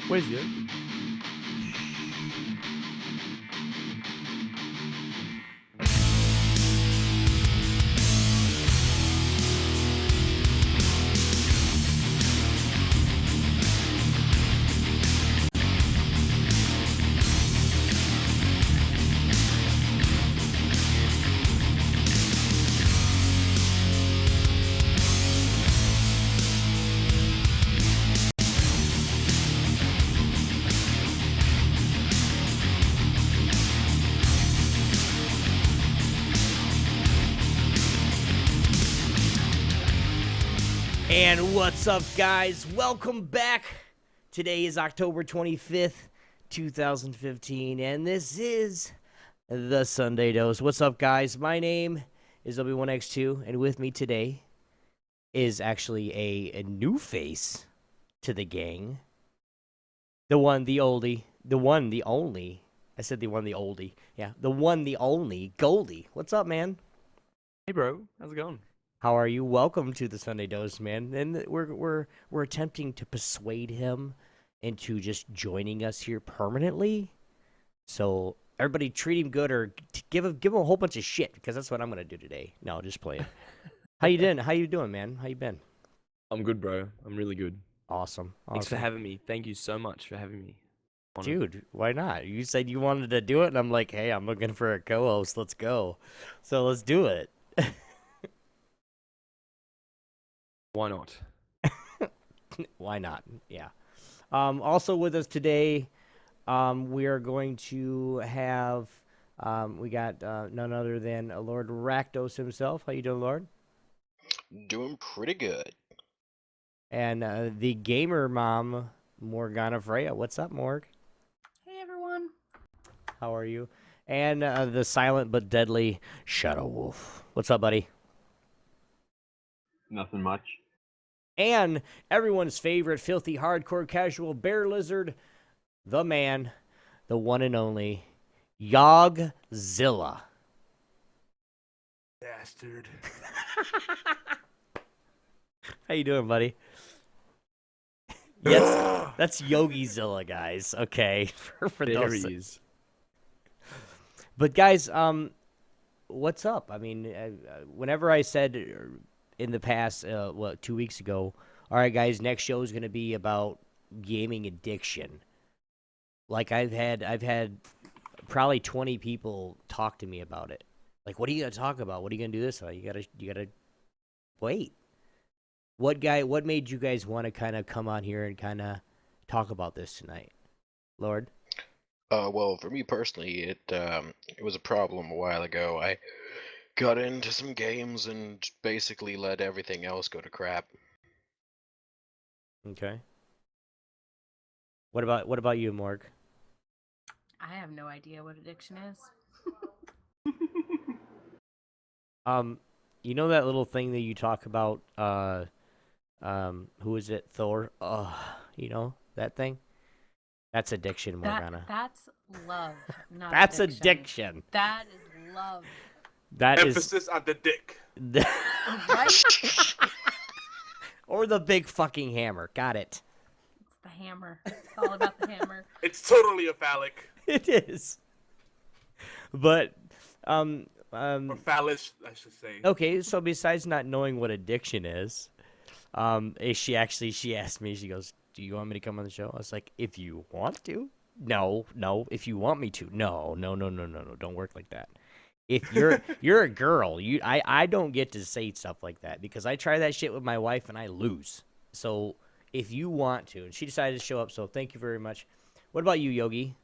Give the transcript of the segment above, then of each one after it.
Where's Yogi? And what's up, guys? Welcome back. Today is October 25th, 2015, and this is the Sunday Dose. What's up, guys? My name is Obi1X2, and with me today is actually a new face to the gang. The one, the oldie. The one, the only. I said the one, the oldie. Yeah, the one, the only, Goldy. What's up, man? Hey, bro. How's it going? How are you? Welcome to the Sunday Dose, man. And we're attempting to persuade him into just joining us here permanently. So everybody treat him good or give him a whole bunch of shit, because that's what I'm gonna do today. No, just playing. How you doing? How you doing, man? How you been? I'm good, bro. I'm really good. Awesome. Thanks for having me. Thank you so much for having me. Dude, why not? You said you wanted to do it, and I'm like, hey, I'm looking for a co-host. Let's go. So let's do it. Why not? Why not? Yeah. Also with us today, we are going to have, we got none other than Lord Rakdos himself. How you doing, Lord? Doing pretty good. And the gamer mom, Morganafraya. What's up, Morg? Hey, everyone. How are you? And the silent but deadly Shadowolf. What's up, buddy? Nothing much. And everyone's favorite filthy hardcore casual bear lizard, the man, the one and only Yogizilla. Bastard. How you doing, buddy? Yes, that's Yogizilla, guys. Okay, for There those. he is. But guys, what's up? I mean, whenever I said in the past, 2 weeks ago, all right, guys, next show is going to be about gaming addiction. Like I've had probably 20 people talk to me about it. Like, what are you going to talk about? What are you going to do this? You gotta wait. What made you guys want to kind of come on here and kind of talk about this tonight, Lord? Well, for me personally, it was a problem a while ago. I got into some games and basically let everything else go to crap. Okay. What about you, Morg? I have no idea what addiction is. You know that little thing that you talk about, who is it? Thor? You know that thing? That's addiction, Morgana. That's love, not That's addiction. addiction. That is love. That Emphasis on the dick. is Right? or the big fucking hammer. Got it. It's the hammer. It's all about the hammer. It's totally a phallic. It is. But Or phallus, I should say. okay, so besides not knowing what addiction is, she asked me, she goes, do you want me to come on the show? I was like, if you want to. No. If you want me to. No. Don't work like that. If you're a girl, I don't get to say stuff like that because I try that shit with my wife and I lose. So if you want to, and she decided to show up, so thank you very much. What about you, Yogi?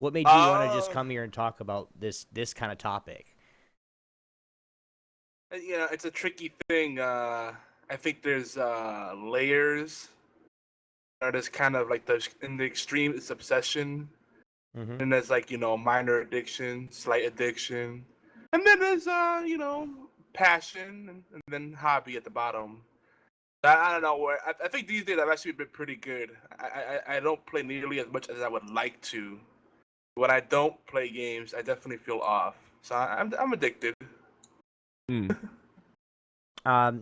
What made you want to just come here and talk about this kind of topic? Yeah, it's a tricky thing. I think there's layers. Or there's kind of like in the extreme, it's obsession. Mm-hmm. And there's like, minor addiction, slight addiction. And then there's, passion and then hobby at the bottom. I don't know. I think these days I've actually been pretty good. I don't play nearly as much as I would like to. When I don't play games, I definitely feel off. So I'm addicted. Hmm.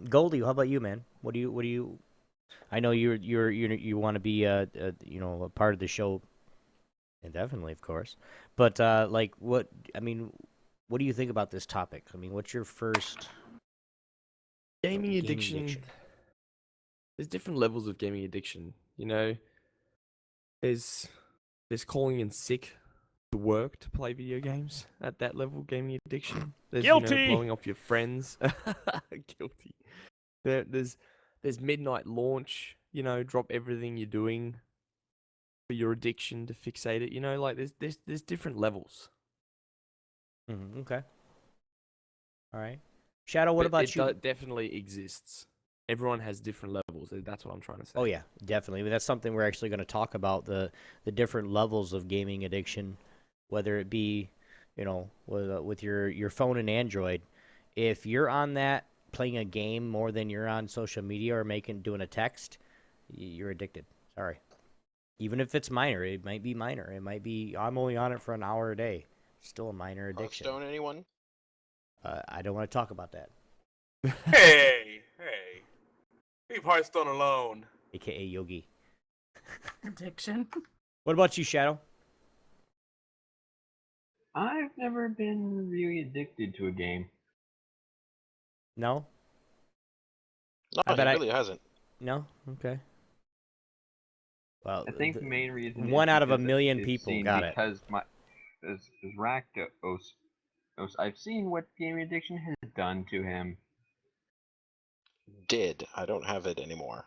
Goldie, how about you, man? What do you I know you want to be a part of the show, indefinitely, of course. But like, what I mean, what do you think about this topic? I mean, what's your first Gaming gaming addiction. addiction? There's different levels of gaming addiction. You know, there's calling in sick to work to play video games at that level. Gaming addiction. There's Guilty! blowing off your friends. Guilty. There's midnight launch. Drop everything you're doing for your addiction to fixate it. Like there's different levels. Okay. All right. Shadow, what But about it you? definitely exists. Everyone has different levels. That's what I'm trying to say. Oh yeah, definitely. That's something we're actually going to talk about, the different levels of gaming addiction, whether it be, with your phone and Android. If you're on that playing a game more than you're on social media or doing a text, you're addicted. Sorry. Even if it's minor, it might be minor. It might be I'm only on it for an hour a day. Still a minor addiction. Hearthstone, anyone? I don't want to talk about that. Hey, leave Hearthstone alone. A.k.a. Yogi. Addiction. What about you, Shadow? I've never been really addicted to a game. No? No, I he bet really hasn't. No? Okay. Well, I think the main reason one is out of a because million it's people seen got it. because as Rakdos, I've seen what gaming addiction has done to him. I don't have it anymore.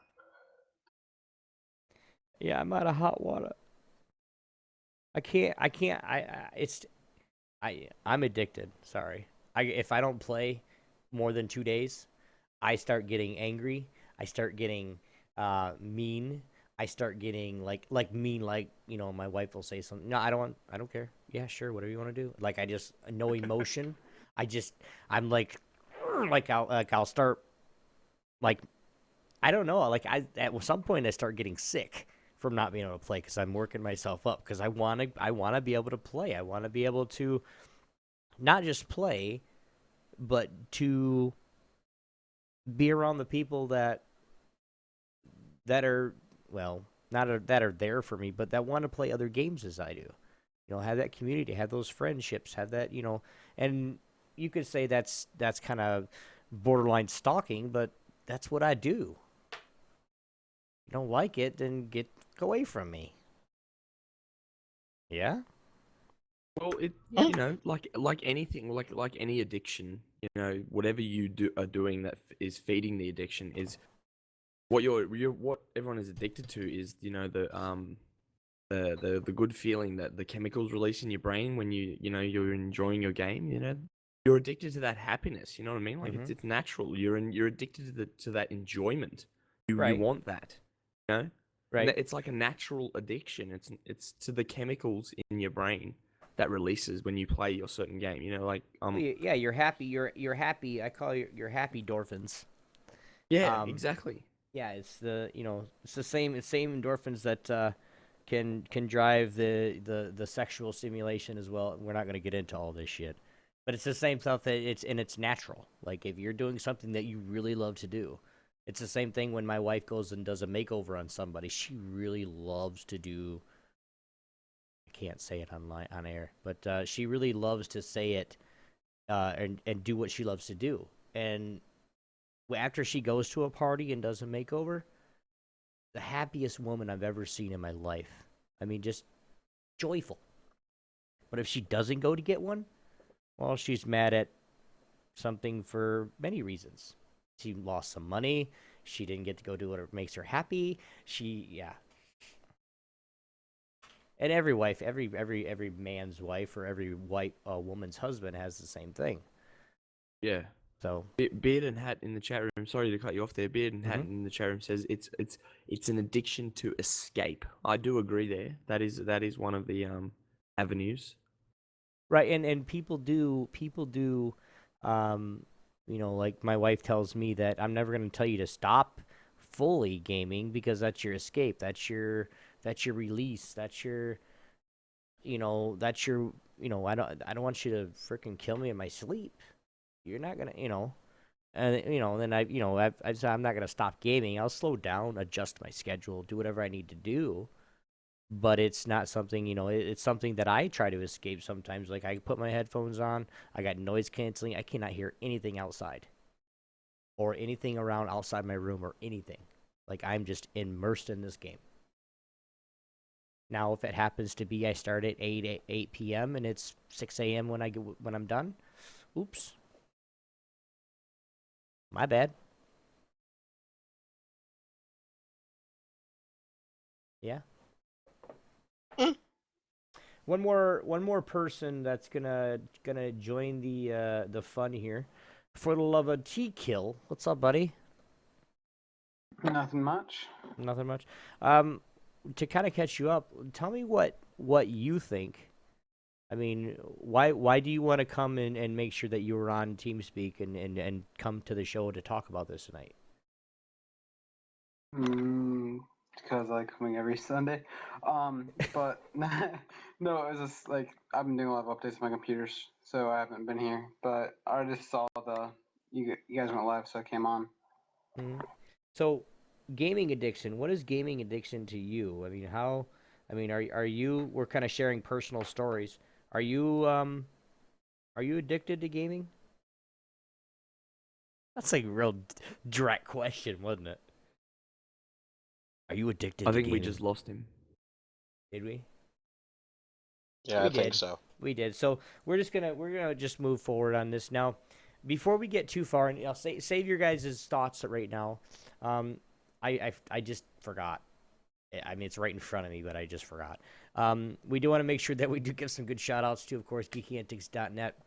Yeah, I'm out of hot water. I'm addicted. Sorry. If I don't play more than 2 days, I start getting angry. I start getting mean. I start getting mean, my wife will say something. No, I don't care. Yeah, sure, whatever you want to do. Like, I just, no emotion. I'm like I'll start, like, I don't know. Like, at some point I start getting sick from not being able to play because I'm working myself up because I wanna be able to play. I wanna be able to not just play, but to be around the people that are, well, not that are there for me, but that want to play other games as I do. Have that community, have those friendships, have that, and you could say that's kind of borderline stalking, but that's what I do. You don't like it, then get away from me. Yeah? Well, like anything, like any addiction, whatever you are doing that is feeding the addiction is what what everyone is addicted to is the good feeling that the chemicals release in your brain when you're enjoying your game. You're addicted to that happiness. You know what I mean? Like Mhm. it's natural. You're addicted to that enjoyment. You Right. want that. And Right. it's like a natural addiction. It's to the chemicals in your brain that releases when you play your certain game. Yeah, you're happy. You're happy. I call your happy endorphins. Yeah, Um, exactly. Yeah, it's the same endorphins that can drive the sexual stimulation as well. We're not going to get into all this shit, but it's the same stuff that it's natural. Like, if you're doing something that you really love to do, it's the same thing when my wife goes and does a makeover on somebody. She really loves to do. I can't say it on air, but she really loves to say it and do what she loves to do. And after she goes to a party and does a makeover, the happiest woman I've ever seen in my life. I mean, just joyful. But if she doesn't go to get one, well, she's mad at something for many reasons. She lost some money. She didn't get to go do what makes her happy. Yeah. And every wife, every man's wife or every white woman's husband has the same thing. Yeah. So Beard and Hat in the chat room. Sorry to cut you off there. Beard and Hat in the chat room says it's an addiction to escape. I do agree there. That is one of the avenues. right, and people do, like my wife tells me that I'm never going to tell you to stop fully gaming because that's your escape. That's your release. That's your I don't want you to freaking kill me in my sleep. You're not gonna, And then I said I'm not gonna stop gaming. I'll slow down, adjust my schedule, do whatever I need to do. But it's not something, it's something that I try to escape sometimes. Like I put my headphones on, I got noise canceling. I cannot hear anything outside or anything around outside my room or anything. Like I'm just immersed in this game. Now, if it happens to be I start at 8 p.m. and it's 6 a.m. when I'm done, oops, my bad. Yeah. One more person that's gonna join the fun here. For the love of kill. What's up, buddy? Nothing much. Nothing much. To kind of catch you up, tell me what you think. I mean, why do you want to come and make sure that you were on TeamSpeak and come to the show to talk about this tonight? Because I like coming every Sunday. But no, it was just like I've been doing a lot of updates on my computers, so I haven't been here. But I just saw you guys went live, so I came on. Mm-hmm. So, gaming addiction. What is gaming addiction to you? I mean, how? I mean, are you? We're kind of sharing personal stories. Are you addicted to gaming? That's like a real direct question, wasn't it? Are you addicted I to think gaming? we just lost him. Did we? Yeah, We I think did. so. We did. So we're gonna just move forward on this now. Before we get too far, and I'll save your guys' thoughts right now. I just forgot. I mean, it's right in front of me, but I just forgot. We do want to make sure that we do give some good shout outs to, of course, geekyantics.net.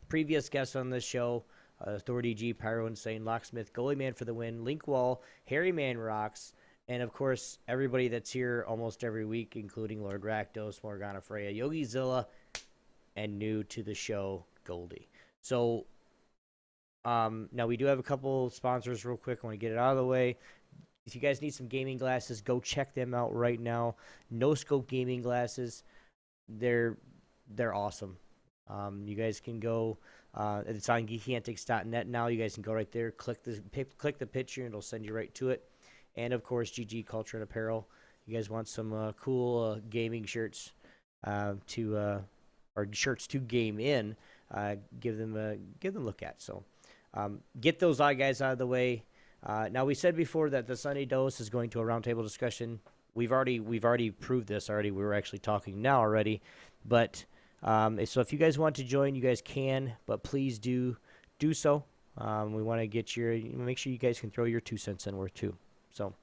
Previous guests on this show, Authority G, Pyro Insane, Locksmith, Goalie Man for the Win, Linkwall, Harry Man Rocks, and of course, everybody that's here almost every week, including Lord Rakdos, Morganafraya, Yogizilla, and new to the show, Goldy. So, now we do have a couple sponsors real quick. I want to get it out of the way. If you guys need some gaming glasses, go check them out right now. No Scope gaming glasses. They're awesome. You guys can go. It's on geekyantics.net now. You guys can go right there, click the picture, and it'll send you right to it. And of course, GG Culture and Apparel. You guys want some cool gaming shirts or shirts to game in? Give them a look at. So get those guys out of the way. Now we said before that the Sunday Dose is going to a roundtable discussion. We've already proved this already. We were actually talking now already, but so if you guys want to join, you guys can, but please do so. We want to get make sure you guys can throw your 2 cents in worth too. So,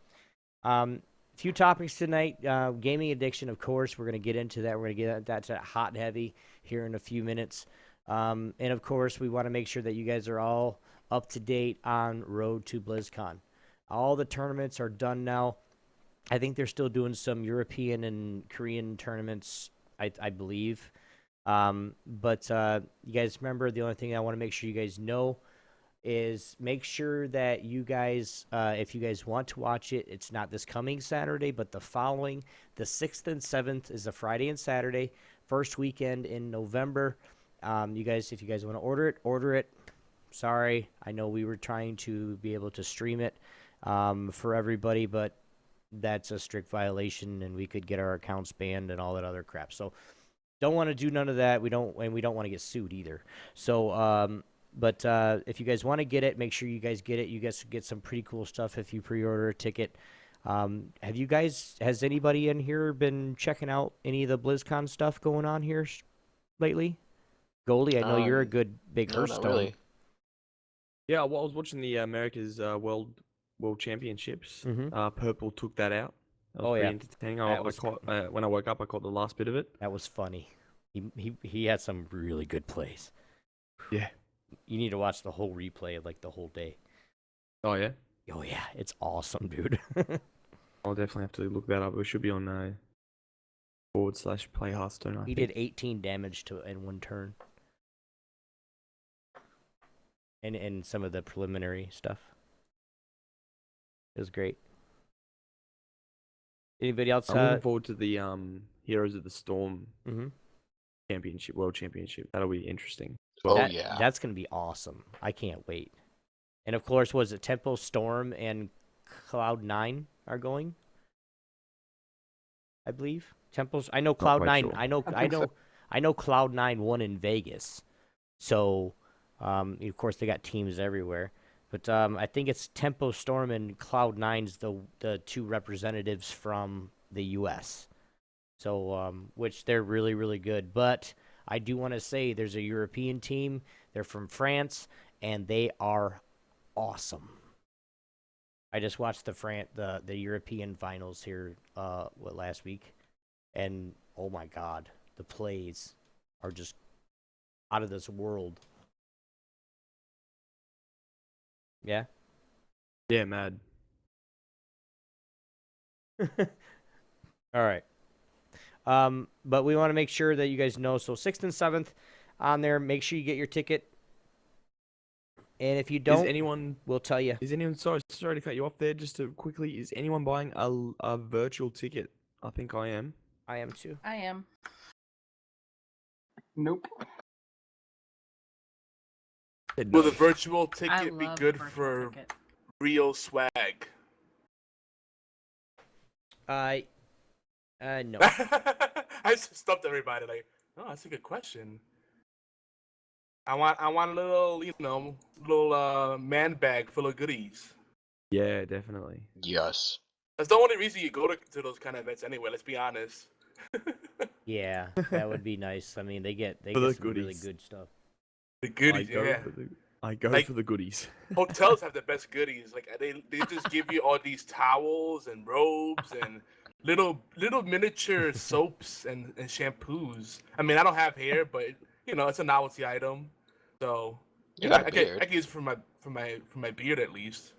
few topics tonight. Gaming addiction, of course, we're going to get into that. We're going to get that to hot and heavy here in a few minutes. And of course, we want to make sure that you guys are all up to date on Road to BlizzCon. All the tournaments are done now. I think they're still doing some European and Korean tournaments, I believe. But you guys remember, the only thing I want to make sure you guys know is make sure that you guys, if you guys want to watch it, it's not this coming Saturday, but the following. The 6th and 7th is a Friday and Saturday, first weekend in November. You guys, if you guys want to order it. Sorry, I know we were trying to be able to stream it for everybody, but that's a strict violation, and we could get our accounts banned and all that other crap. So don't want to do none of that. We don't want to get sued either. So, but if you guys want to get it, make sure you guys get it. You guys get some pretty cool stuff if you pre-order a ticket. Has anybody in here been checking out any of the BlizzCon stuff going on here lately? Goldie, I know you're a good big No, Hearthstone. not really. Yeah, well, I was watching the America's World Championships. Mm-hmm. Purple took that out. That was Oh, pretty yeah. entertaining. That I was- caught when I woke up, I caught the last bit of it. That was funny. He had some really good plays. Yeah. You need to watch the whole replay of like the whole day. Oh yeah. Oh yeah, it's awesome, dude. I'll definitely have to look that up. It should be on /play Hearthstone. He did 18 damage in one turn. And some of the preliminary stuff. It was great. Anybody else? I'm looking forward to the Heroes of the Storm Mm-hmm. World Championship. That'll be interesting. Oh yeah. That's gonna be awesome. I can't wait. And of course, was it Tempo Storm and Cloud9 are going? I believe Temple's. I know Not quite Cloud9. sure. I know Cloud9 won in Vegas. So, of course, they got teams everywhere. But I think it's Tempo Storm and Cloud9's the two representatives from the U.S. So, which they're really, really good. But I do want to say there's a European team. They're from France, and they are awesome. I just watched the European finals here last week, and oh my God, the plays are just out of this world. Yeah. Yeah, mad. All right. But we want to make sure that you guys know. So 6th and 7th on there. Make sure you get your ticket. And if you don't, we'll tell you. Is anyone sorry to cut you off there? Just to quickly, is anyone buying a virtual ticket? I think I am. I am too. I am. Nope. Will the virtual I ticket be love good virtual for ticket. real swag? No. I just stumped everybody. Like, oh, that's a good question. I want a little, little man bag full of goodies. Yeah, definitely. Yes. That's the only reason you go to those kind of events anyway. Let's be honest. Yeah, that would be nice. I mean, they get For some the really goodies. good stuff. The goodies, yeah. I go Like- for the goodies. Hotels have the best goodies. Like they just give you all these towels and robes and little miniature soaps and shampoos. I mean, I don't have hair, but it's a novelty item. So You got a I beard. can use it for my beard at least.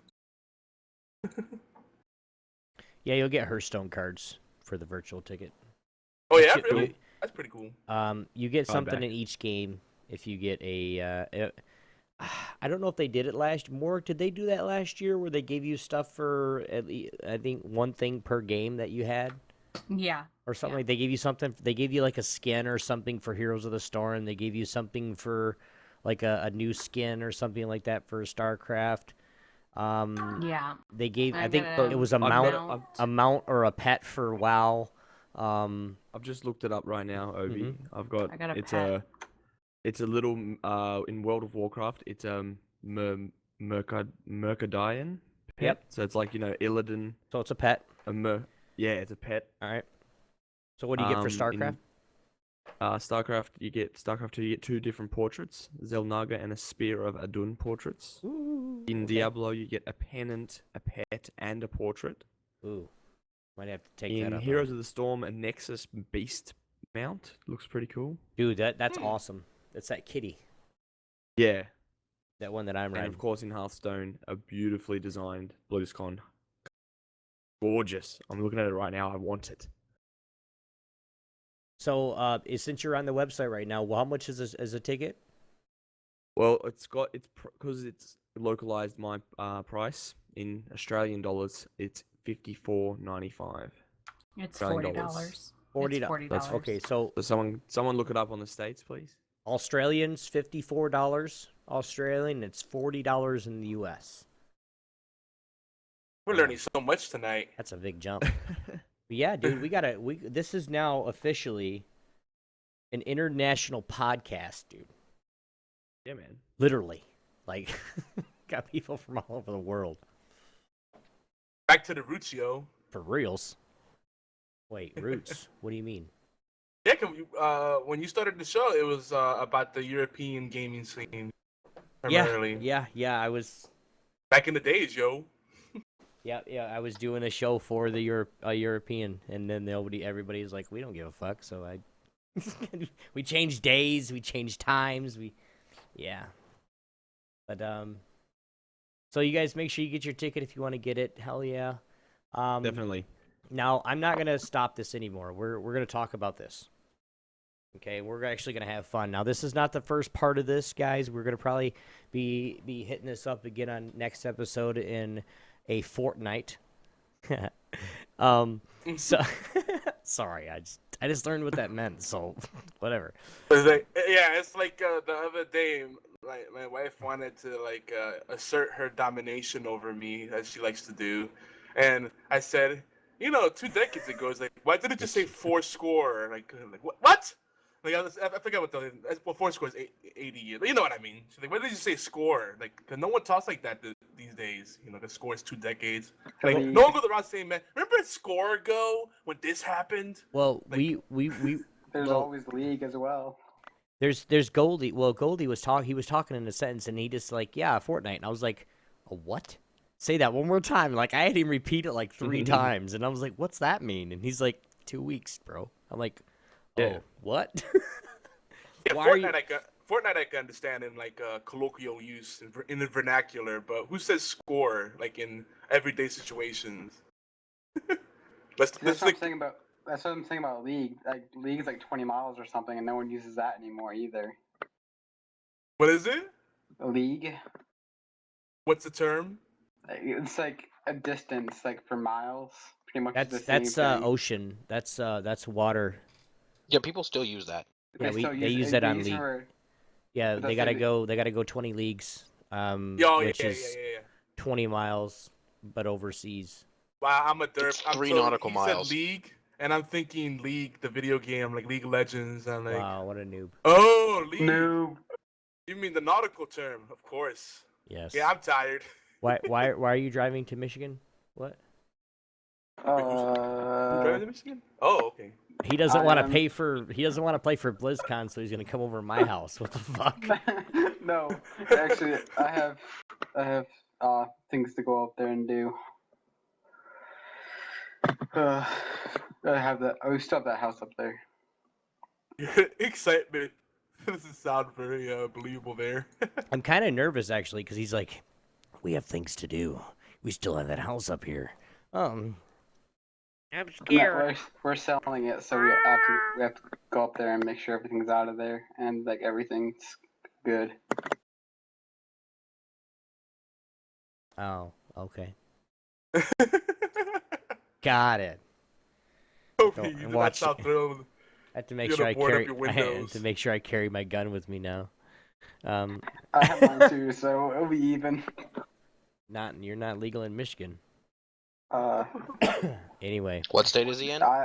Yeah, you'll get Hearthstone cards for the virtual ticket. Oh yeah, You- really? you- That's pretty cool. You get Card something back. in each game if you get I don't know if they did it last. Did they do that last year where they gave you stuff for I think one thing per game that you had Yeah. or something? Yeah. Like they gave you something. They gave you like a skin or something for Heroes of the Storm. They gave you something for like a new skin or something like that for StarCraft. Yeah. They gave. I I think got it was a I've got mount, a- a mount or a pet for WoW. I've just looked it up right now, Obi. Mhm. I've got. I got a it's pet. It's a little in World of Warcraft. It's Mercadian pet. Yep. So it's like Illidan. So it's a pet. Yeah, it's a pet. All right. So what do you get for StarCraft? StarCraft, you get 2 different portraits, Zelnaga and a Spear of Adun portraits. Ooh, In okay. Diablo, you get a pennant, a pet, and a portrait. Ooh, might have to take that In up. Heroes of the Storm, a Nexus Beast mount. Looks pretty cool. Dude, that's awesome. That's that kitty. Yeah. That one that I'm And riding. of course, in Hearthstone, a beautifully designed BlizzCon. Gorgeous. I'm looking at it right now. I want it. So, since you're on the website right now, how much is a ticket? Well, because it's localized my price in Australian dollars. It's $54.95. It's Australian $40. $40. It's $40. That's okay. So So someone look it up on the States, please. Australians $54 Australian. It's $40 in the U.S. We're learning so much tonight. That's a big jump. But yeah, dude, this is now officially an international podcast, dude. Yeah, man. Literally, like, got people from all over the world Back to the roots, yo. for reals. Wait, roots? What do you mean? Yeah, when you started the show, it was about the European gaming scene primarily. Yeah. I was. Back in the days, yo. Yeah. I was doing a show for the European, and then everybody's like, we don't give a fuck. So we changed days, we changed times, yeah. But so you guys make sure you get your ticket if you want to get it. Hell yeah. Definitely. Now I'm not gonna stop this anymore. We're gonna talk about this. Okay, we're actually gonna have fun. Now this is not the first part of this, guys. We're gonna probably be hitting this up again on next episode in a fortnight. So sorry, I just learned what that meant, so whatever. It's like, yeah, it's like the other day, my wife wanted to like assert her domination over me as she likes to do, and I said, 2 decades ago, it's like, why did it just say 4 score? Like what? Like I forget what four score is 80 years. But you know what I mean? She's like, why did you say score? Like, 'cause no one talks like that these days. The score is 2 decades. Like, Well, no one goes around saying, man, remember a score ago when this happened? Well, Like- we There's well, always League as well. there's Goldie. Well, Goldie was he was talking in a sentence, and he just like, yeah, Fortnite, and I was like, a what? Say that one more time. Like I had him repeat it like 3 times, and I was like, what's that mean? And he's like, 2 weeks, bro. I'm like, oh, Yeah. what? Yeah, Why are you- Fortnite I can understand in like colloquial use in the vernacular, but who says score like in everyday situations? That's what I'm like, saying about. That's what I'm saying about League. Like League is like 20 miles or something, and no one uses that anymore either. what is it? League. What's the term? It's like a distance, like for miles. Pretty much the same That's thing. ocean. That's water. Yeah, people still use that. Yeah, still they use that on use it League. for- Yeah, But they that's gotta like- go. They gotta go 20 leagues. Yeah, Which is yeah. 20 miles, but overseas. Wow, I'm a derp. It's I'm 3 totally- nautical he miles. said League, and I'm thinking League, the video game, like League of Legends. I'm like, Wow, what a noob. oh, League. No. You mean the nautical term? Of course. Yes. Yeah, I'm tired. Why are you driving to Michigan? What? Who driving to Michigan? Oh, okay. He doesn't want to am- pay for. He doesn't want to play for BlizzCon, so he's gonna come over to my house. What the fuck? No, actually, I have things to go up there and do. I have that. I still have that house up there. Excitement. Doesn't sound very believable there. I'm kind of nervous actually, because he's like, "We have things to do. We still have that house up here." I'm No, scared. we're selling it, so we have to go up there and make sure everything's out of there and like everything's good. Oh, okay. Got it. Hopefully Don't- you and do not watch sound it. thrilled. I have to make You sure gotta I board up carry. your I have windows. to make sure I carry my gun with me now. I have mine too, so it'll be even. You're not legal in Michigan. Anyway, What state is he in? I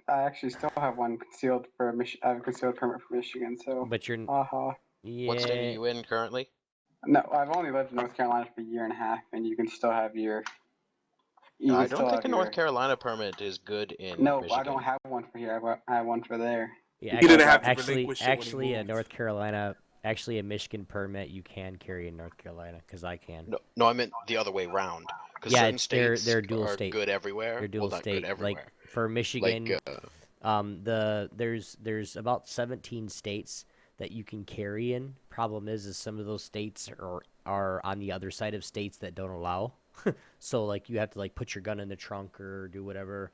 actually still have one concealed for I have a concealed permit for Michigan, so. but you're Yeah. What state are you in currently? No, I've only lived in North Carolina for a year and a half, and you can still have your. You I can still don't think have a North your- Carolina permit is good in No, Michigan. I don't have one for here. I have one for there. Yeah, He didn't have to actually, relinquish it when he actually, a moved. North Carolina, actually a Michigan permit you can carry in North Carolina because I can. No, I meant the other way round. Because Yeah, certain it's states they're dual are state. good everywhere. They're dual well, not state. good everywhere. Like for Michigan, Like, there's about 17 states that you can carry in. Problem is some of those states are on the other side of states that don't allow. So like you have to like put your gun in the trunk or do whatever,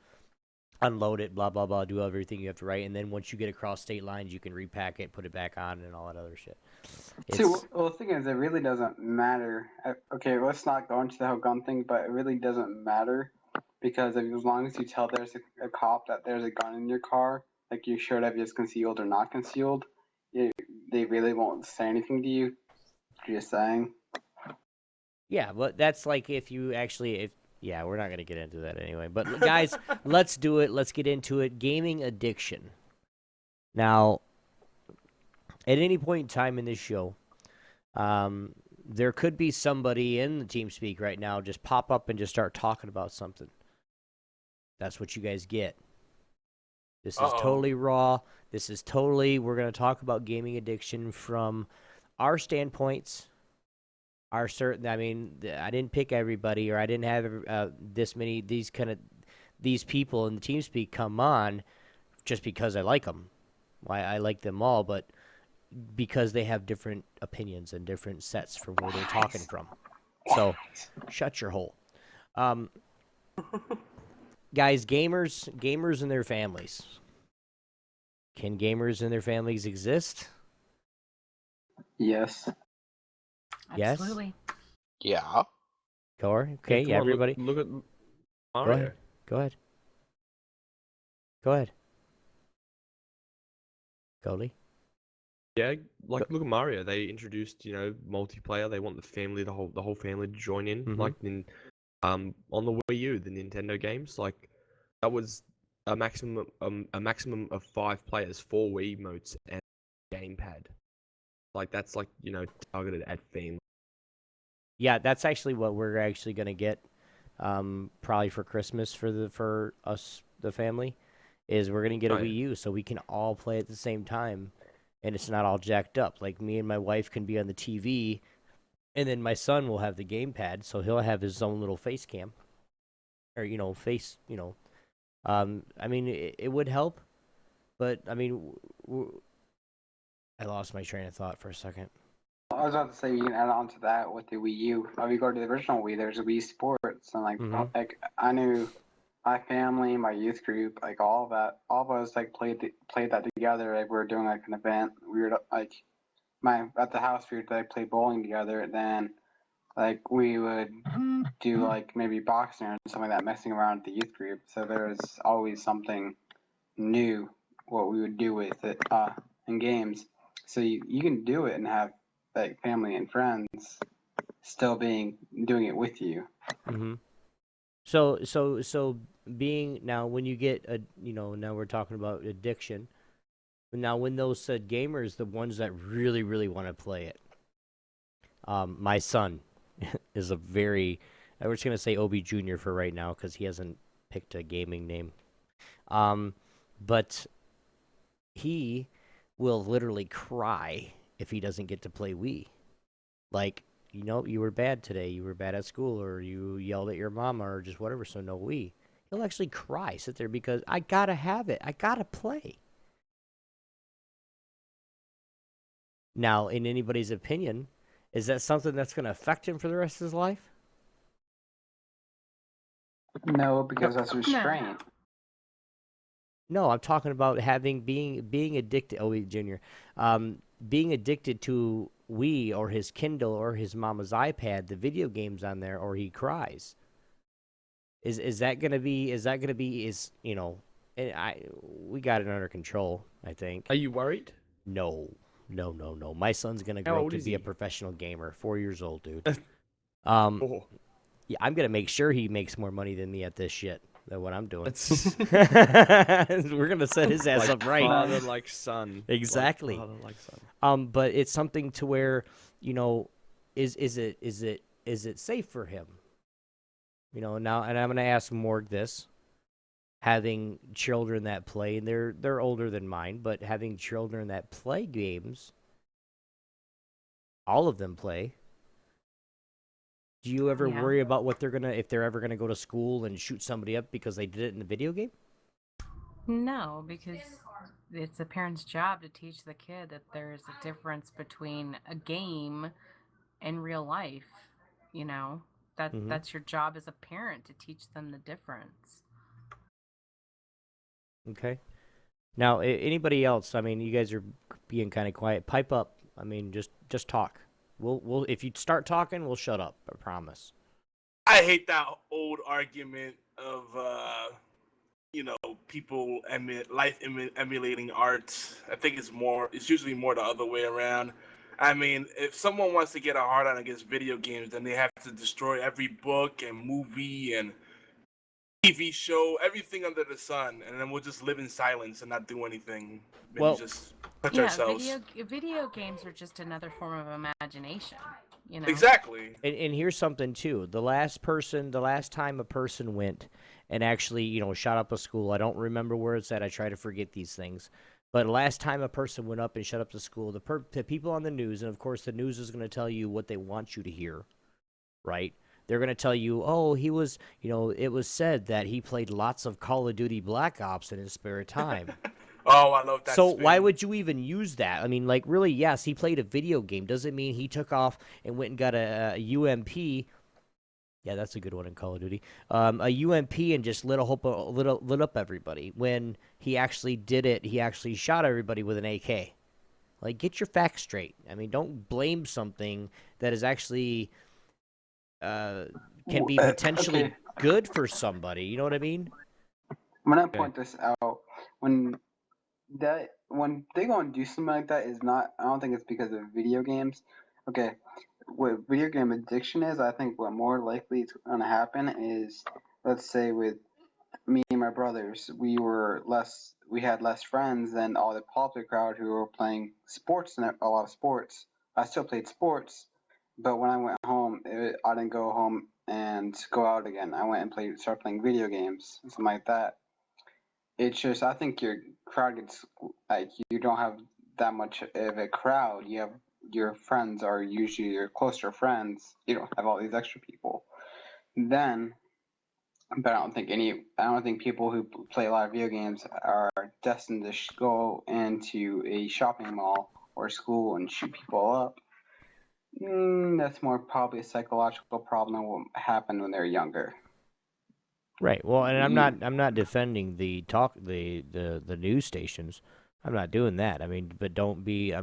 unload it, blah blah blah, do everything you have to write, and then once you get across state lines, you can repack it, put it back on, and all that other shit. See, well, the thing is, it really doesn't matter. Okay, let's not go into the whole gun thing, but it really doesn't matter because as long as you tell there's a cop that there's a gun in your car, like you're sure that it's concealed or not concealed, they really won't say anything to you. Just saying. Yeah, but that's like if yeah, we're not gonna get into that anyway. But guys, let's do it. Let's get into it. Gaming addiction. Now, at any point in time in this show, there could be somebody in the TeamSpeak right now just pop up and just start talking about something. That's what you guys get. This is totally raw. This is totally, we're going to talk about gaming addiction from our standpoints. I didn't pick everybody, or I didn't have these people in the TeamSpeak come on just because I like them. I like them all, but because they have different opinions and different sets from where they're talking from. So, shut your hole. Guys, gamers and their families. Can gamers and their families exist? Yes. Yes? Absolutely. yeah. Corey? Okay, Come on, everybody. Look at Go Mario. ahead. Go ahead. Go ahead. Goldy? Yeah, like look at Mario. They introduced, multiplayer. They want the family, the whole family to join in. Mhm. Like on the Wii U, the Nintendo games, like that was a maximum of 5 players, 4 Wii motes and a gamepad. Like that's like targeted at family. Yeah, that's actually what we're actually gonna get, probably for Christmas for us, the family, is we're gonna get a Oh, yeah. Wii U so we can all play at the same time, and it's not all jacked up. Like me and my wife can be on the TV, and then my son will have the gamepad, so he'll have his own little face cam, or face. I mean, it would help, but I mean, I lost my train of thought for a second. I was about to say you can add on to that with the Wii U. If you go to the original Wii, there's a Wii Sports, and Mhm. like I knew my family, my youth group, like all of us like played that together. Like we were doing like an event. We were like at the house we would like play bowling together. And then like we would do like maybe boxing or something like that, messing around with the youth group. So there was always something new what we would do with it in games. So you can do it and have like family and friends still doing it with you. Mhm. So being now when you get now we're talking about addiction. Now when those said gamers, the ones that really really want to play it. My son is a very, I was gonna say Obi Junior for right now because he hasn't picked a gaming name. But he will literally cry if he doesn't get to play Wii. Like, you were bad today, you were bad at school, or you yelled at your mama, or just whatever, so no Wii. He'll actually cry, sit there, because I gotta have it. I gotta play. Now, in anybody's opinion, is that something that's gonna affect him for the rest of his life? No, because that's restraint. No, I'm talking about being addicted. Oh, Junior, being addicted to Wii or his Kindle or his mama's iPad, the video games on there, or he cries. Is that gonna be? We got it under control. I think. Are you worried? No. My son's gonna How grow up old to is be a he? professional gamer. 4 years old, dude. Oh, Yeah, I'm gonna make sure he makes more money than me at this shit than what I'm doing. that's We're gonna set his ass like up right. father like son. Exactly. Like father like son. But it's something to where, is it safe for him? Now, and I'm gonna ask Morg this. Having children that play, and they're older than mine, but having children that play games, all of them play. Do you ever Yeah. worry about if they're ever gonna go to school and shoot somebody up because they did it in the video game? No, because it's a parent's job to teach the kid that there's a difference between a game and real life. Mhm. That's your job as a parent, to teach them the difference. Okay. Now, anybody else? I mean, you guys are being kind of quiet. Pipe up. I mean, just talk. We'll if you start talking, we'll shut up. I promise. I hate that old argument of people emulating art. I think it's usually more the other way around. I mean, if someone wants to get a hard on against video games, then they have to destroy every book and movie and TV show, everything under the sun, and then we'll just live in silence and not do anything. Maybe Well- just touch Yeah, ourselves. video games are just another form of imagination. Exactly. And here's something too. The last time a person went and actually, shot up a school. I don't remember where it's at. I try to forget these things. But last time a person went up and shut up the school, the people on the news, and of course the news is going to tell you what they want you to hear, right? They're going to tell you, oh, he was, it was said that he played lots of Call of Duty Black Ops in his spare time. Oh, I love that. So spin. why would you even use that? I mean, like, really, yes, he played a video game. Doesn't mean he took off and went and got a UMP. Yeah, that's a good one in Call of Duty. A UMP and just lit up everybody. When he actually did it, he actually shot everybody with an AK. Like, get your facts straight. I mean, don't blame something that is actually can be potentially Okay. good for somebody. You know what I mean? I'm gonna point this out. When when they go and do something like that is not. I don't think it's because of video games. Okay, what video game addiction is, I think what more likely is going to happen is, let's say with me and my brothers, we had less friends than all the popular crowd who were playing sports and a lot of sports. I still played sports, but when I went home, I didn't go home and go out again. I went and started playing video games, something like that. It's just I think your crowd gets like you don't have that much of a crowd. You have your friends are usually your closer friends. You don't have all these extra people. Then but I don't think people who play a lot of video games are destined to go into a shopping mall or school and shoot people up. That's more probably a psychological problem that will happen when they're younger. Right. Well, and You, I'm not defending the news stations. I'm not doing that. I mean, but don't be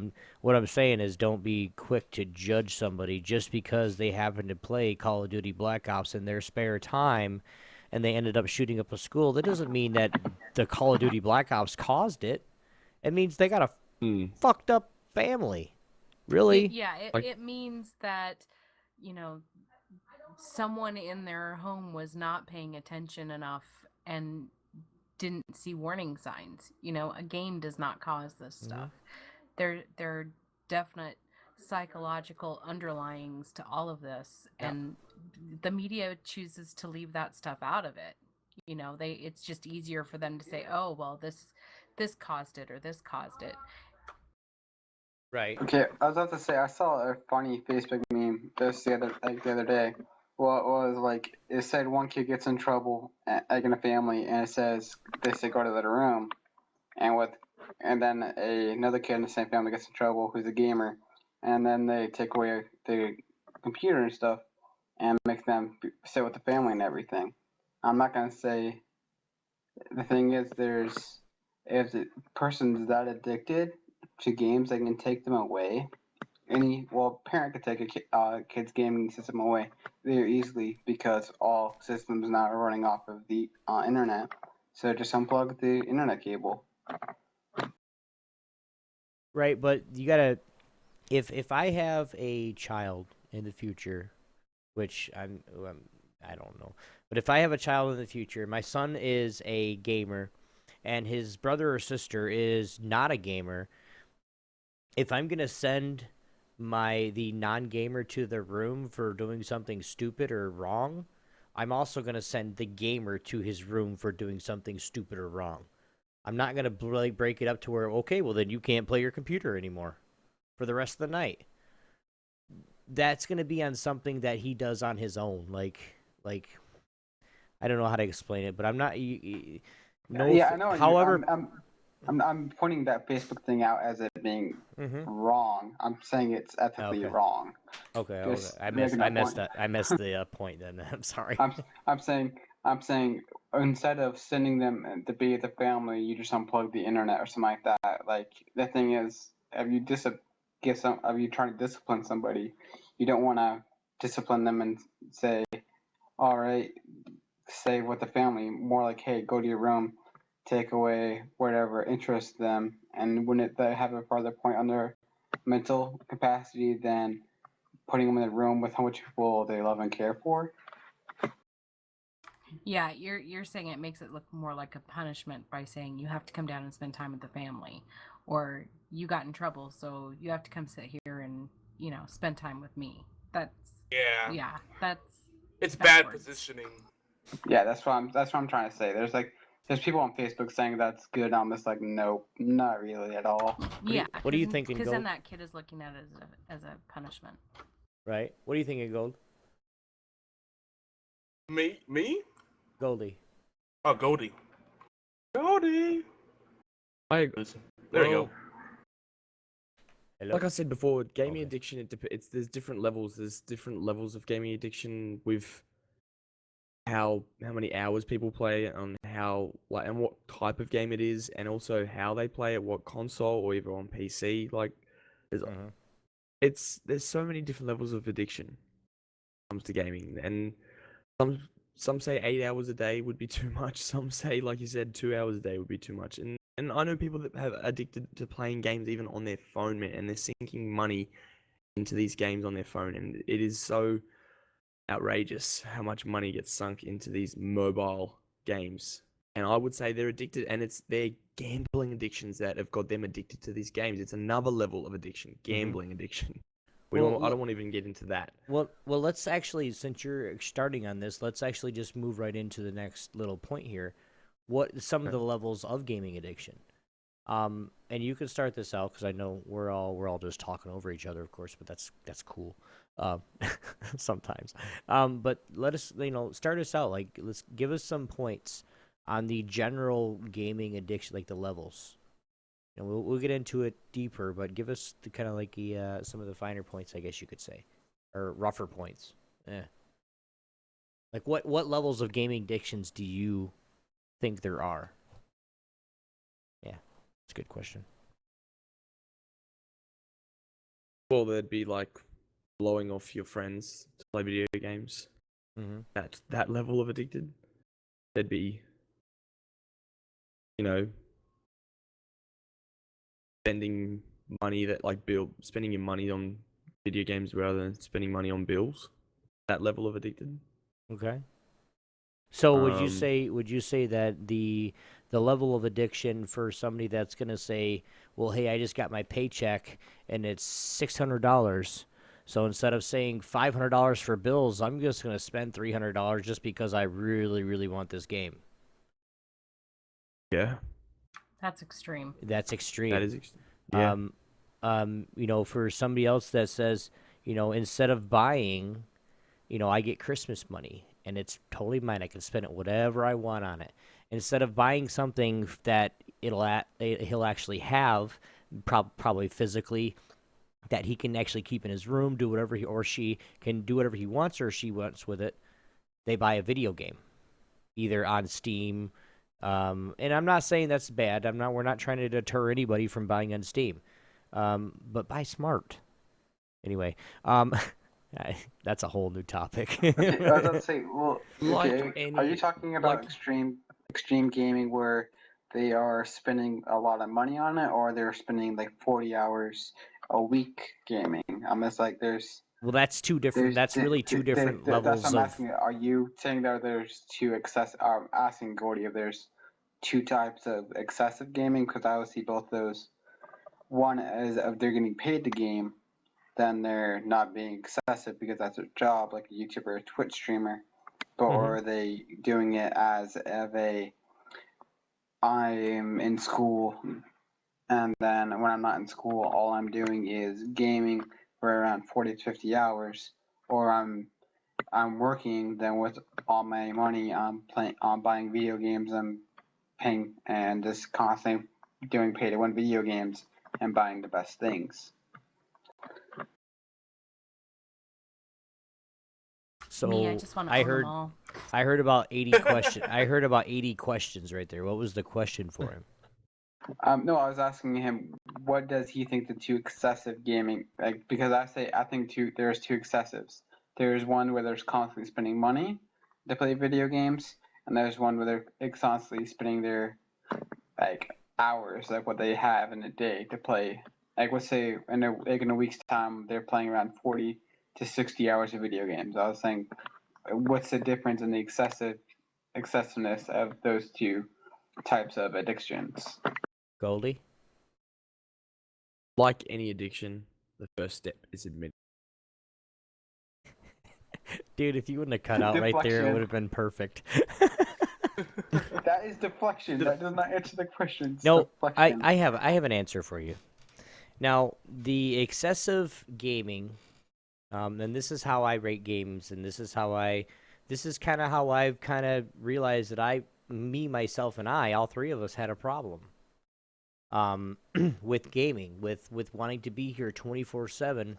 what I'm saying is don't be quick to judge somebody just because they happen to play Call of Duty Black Ops in their spare time and they ended up shooting up a school. That doesn't mean that the Call of Duty Black Ops caused it. It means they got a fucked up family. Really? It means that, you know, someone in their home was not paying attention enough and didn't see warning signs. You know, a game does not cause this stuff. There are definite psychological underlyings to all of this, and the media chooses to leave that stuff out of it. You know, it's just easier for them to say, "Oh, well, this caused it or this caused it." Right. okay, I was about to say I saw a funny Facebook meme the other day. Well, it was like it said one kid gets in trouble like in a family, and it says they say go to the room, and then another kid in the same family gets in trouble who's a gamer, and then they take away the computer and stuff and make them sit with the family and everything. I'm not gonna say the thing is if the person's that addicted to games, they can take them away. Parent could take a kid's gaming system away very easily because all systems now are running off of the internet. So just unplug the internet cable. Right, but you gotta if I have a child in the future, which I don't know, but if I have a child in the future, my son is a gamer, and his brother or sister is not a gamer. If I'm gonna send the non-gamer to the room for doing something stupid or wrong, I'm also gonna send the gamer to his room for doing something stupid or wrong. I'm not gonna break it up to where okay, well then you can't play your computer anymore for the rest of the night. That's gonna be on something that he does on his own. Like I don't know how to explain it, but I'm not. I know. However, I'm pointing that Facebook thing out as it being wrong. I'm saying it's ethically wrong. Okay. Just I making messed point. I messed the point then. I'm sorry. I'm saying instead of sending them to be with the family, you just unplug the internet or something like that. Like the thing is, if you trying to discipline somebody, you don't want to discipline them and say, all right, stay with the family. More like, hey, go to your room, take away whatever interests them, and wouldn't they have a farther point on their mental capacity than putting them in a room with how much people they love and care for? Yeah, you're saying it makes it look more like a punishment by saying you have to come down and spend time with the family, or you got in trouble, so you have to come sit here and spend time with me. That's It's backwards. bad positioning. Yeah, that's what I'm trying to say. There's people on Facebook saying that's good. I'm just like, nope, not really at all. What are you thinking, Because Gold? then that kid is looking at it as a punishment. Right. What are you thinking, Gold? Me? Goldie. Oh, Goldie. Goldie. There you go. Hello? Like I said before, gaming Okay. addiction, there's different levels. There's different levels of gaming addiction with how many hours people play on and what type of game it is, and also how they play it, what console or even on PC. Like there's so many different levels of addiction when it comes to gaming, and some say 8 hours a day would be too much. Some say, like you said, 2 hours a day would be too much, and And I know people that have addicted to playing games even on their phone, man, and they're sinking money into these games on their phone, and it is so outrageous how much money gets sunk into these mobile games. And I would say they're addicted, and it's their gambling addictions that have got them addicted to these games. It's another level of addiction, gambling addiction. I don't want to even get into that. Well, let's actually, since you're starting on this, let's actually just move right into the next little point here. What some of the levels of gaming addiction? And you can start this out because I know we're all just talking over each other, of course, but that's cool. Sometimes. But let us, start us out. Like, let's give us some points on the general gaming addiction, like the levels. And we'll get into it deeper, but give us the kind of like the some of the finer points, I guess you could say, or rougher points. Like what levels of gaming addictions do you think there are? Yeah, that's a good question. Well, there'd be like blowing off your friends to play video games. Mm-hmm. That level of addicted. There'd be, spending money spending your money on video games rather than spending money on bills. That level of addicted. Okay. So would you Um, say that the level of addiction for somebody that's gonna say, well, hey, I just got my paycheck and it's $600, so instead of saying $500 for bills, I'm just gonna spend $300 just because I really, really want this game. Yeah, That's extreme. That's that extreme. is. Yeah, For somebody else that says, instead of buying, I get Christmas money and it's totally mine. I can spend it whatever I want on it. Instead of buying something that he'll actually have, probably physically, that he can actually keep in his room, do whatever he or she can do whatever he wants or she wants with it, they buy a video game, either on Steam. And I'm not saying that's bad. We're not trying to deter anybody from buying on Steam. But buy smart. Anyway, that's a whole new topic. Okay, I was about to say, well, like okay, are you talking about extreme gaming where they are spending a lot of money on it, or they're spending like 40 hours a week gaming? It's like Well, that's two different. That's really two different that's levels what I'm of. asking. Are you saying that there's two excessive? I'm asking Gordy if there's two types of excessive gaming, because I would see both those. One is if they're getting paid to game, then they're not being excessive because that's their job, like a YouTuber or Twitch streamer. But or are they doing it as of I'm in school, and then when I'm not in school, all I'm doing is gaming for around 40 to 50 hours, or I'm working. Then with all my money, I'm buying video games, I'm paying, and just constantly doing pay to win video games and buying the best things. So Me, I just want to own them all. I heard about 80 questions. I heard about 80 questions right there. What was the question for him? No, I was asking him what does he think the two excessive gaming, like, because I think there's two excessives. There's one where there's constantly spending money to play video games, and there's one where they're constantly spending their like hours, like what they have in a day to play. Like let's say in a week's time they're playing around 40 to 60 hours of video games. I was saying, what's the difference in the excessiveness of those two types of addictions? Goldie? Like any addiction, the first step is admitting. Dude, if you wouldn't have cut out right there, it would have been perfect. That is deflection. That does not answer the question. It's No, deflection. I have an answer for you. Now, the excessive gaming, and this is how I rate games, and this is kind of how I've kind of realized that myself, and all three of us had a problem. With gaming, with wanting to be here 24/7,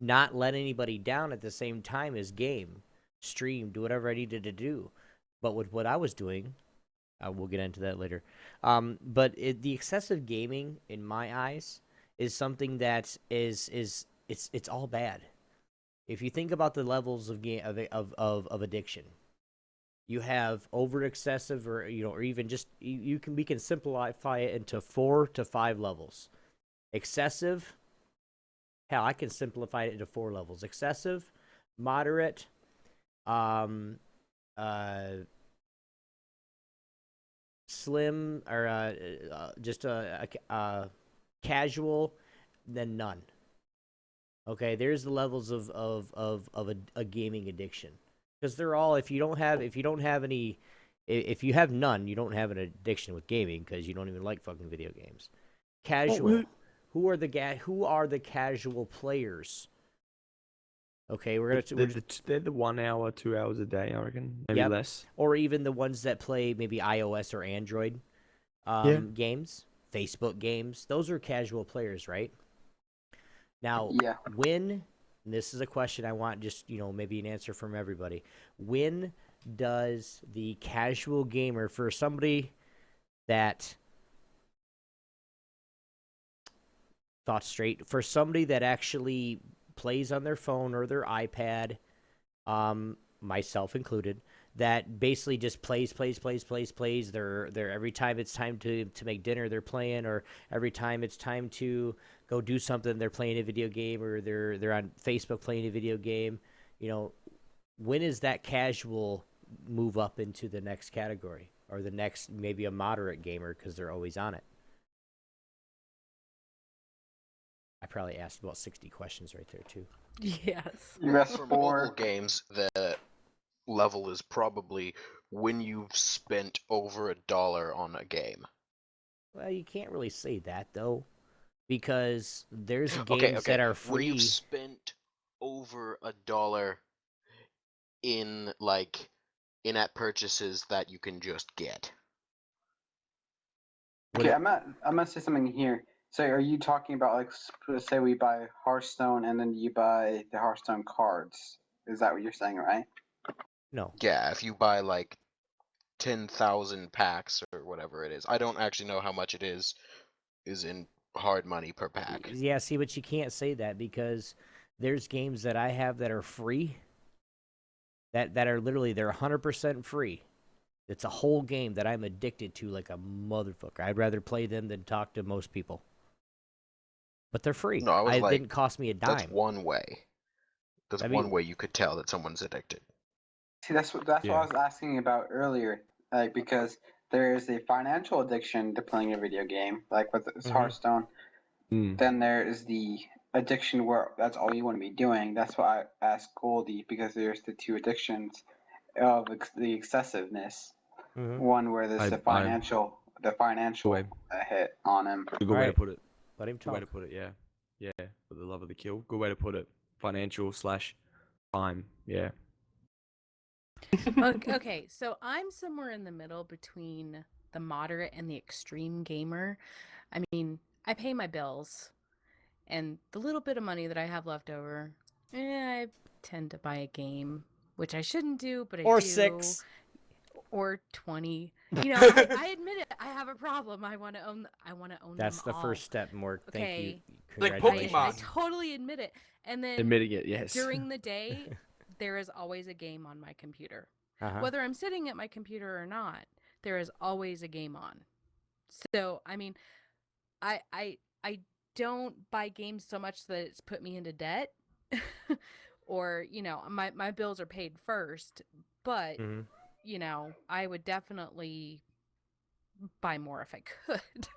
not let anybody down at the same time as game, stream, do whatever I needed to do. But with what I was doing, we'll get into that later. But the excessive gaming, in my eyes, is something that it's all bad. If you think about the levels of addiction, You have over excessive, or or even just we can simplify it into 4 to 5 levels. Excessive. Hell, I can simplify it into 4 levels: excessive, moderate, um, slim, or just casual, then none. Okay, there's the levels of a gaming addiction, because they're all, if you have none, you don't have an addiction with gaming, because you don't even like fucking video games. Casual. Who are the casual players? Okay, They're the 1 hour, 2 hours a day, I reckon, maybe Yep. less. Or even the ones that play maybe iOS or Android games, Facebook games. Those are casual players, right? Now, Yeah. and this is a question I want just, maybe an answer from everybody. When does the casual gamer, for somebody that for somebody that actually plays on their phone or their iPad, myself included, that basically just plays. They're every time it's time to make dinner, they're playing, or every time it's time to go do something, they're playing a video game, or they're on Facebook playing a video game. When is that casual move up into the next category, or the next, maybe a moderate gamer, because they're always on it? I probably asked about 60 questions right there too. Yes. For mobile games, the level is probably when you've spent over $1 on a game. Well, you can't really say that though, because there's games Okay. that are free. When you've spent over $1 in in-app purchases that you can just get. Okay, I'm gonna say something here. So, are you talking about, like, say we buy Hearthstone and then you buy the Hearthstone cards? Is that what you're saying, right? No. Yeah, if you buy 10,000 packs or whatever it is. I don't actually know how much it is in hard money per pack. Yeah, see, but you can't say that, because there's games that I have that are free, that are literally, they're 100% free. It's a whole game that I'm addicted to like a motherfucker. I'd rather play them than talk to most people. But they're free. No, I was it like, didn't cost me a dime. That's one way. One way you could tell that someone's addicted. See, that's what I was asking about earlier. Like, because there is a financial addiction to playing a video game, like with Hearthstone. Then there is the addiction where that's all you want to be doing. That's why I asked Goldy, because there's the two addictions of the excessiveness. One where there's the financial hit on him. Good way to put it. Let him talk. Good way to put it, yeah. Yeah, for the love of the kill. Good way to put it. Financial / time, yeah. Okay, so I'm somewhere in the middle between the moderate and the extreme gamer. I mean, I pay my bills, and the little bit of money that I have left over, I tend to buy a game, which I shouldn't do, but I do. Or 6. Or 20. I admit it. I have a problem. I want to own. That's them the all. first step, Morg. Okay. Thank you. Like Congratulations. Pokemon. I totally admit it. And then Admitting it, yes. during the day, there is always a game on my computer. Whether I'm sitting at my computer or not, there is always a game on. So, I mean, I don't buy games so much that it's put me into debt, or my bills are paid first. But I would definitely buy more if I could.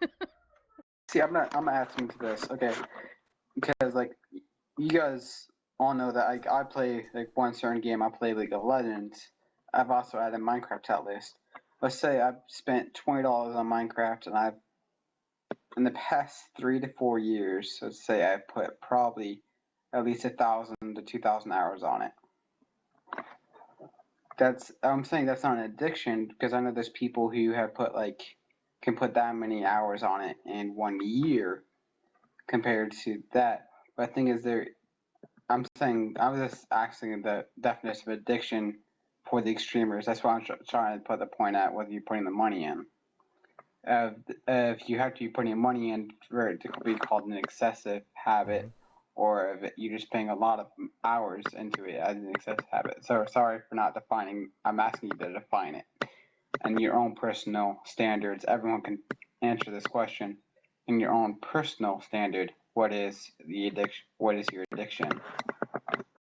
See, I'm gonna add something to this, okay? Because you guys all know that I play one certain game. I play League of Legends. I've also added Minecraft to that list. Let's say I've spent $20 on Minecraft, and I've in the past 3 to 4 years, let's say I've put probably at least 1,000 to 2,000 hours on it. I'm saying that's not an addiction, because I know there's people who have can put that many hours on it in 1 year compared to that. But the thing is, I'm saying, I was just asking the definition of addiction for the extremers. That's why I'm trying to put the point at whether you're putting the money in. If you have to be putting money in for it to be called an excessive habit, or if you're just putting a lot of hours into it as an excessive habit. So sorry for not defining. I'm asking you to define it and your own personal standards. Everyone can answer this question in your own personal standard. What is the addiction? What is your addiction?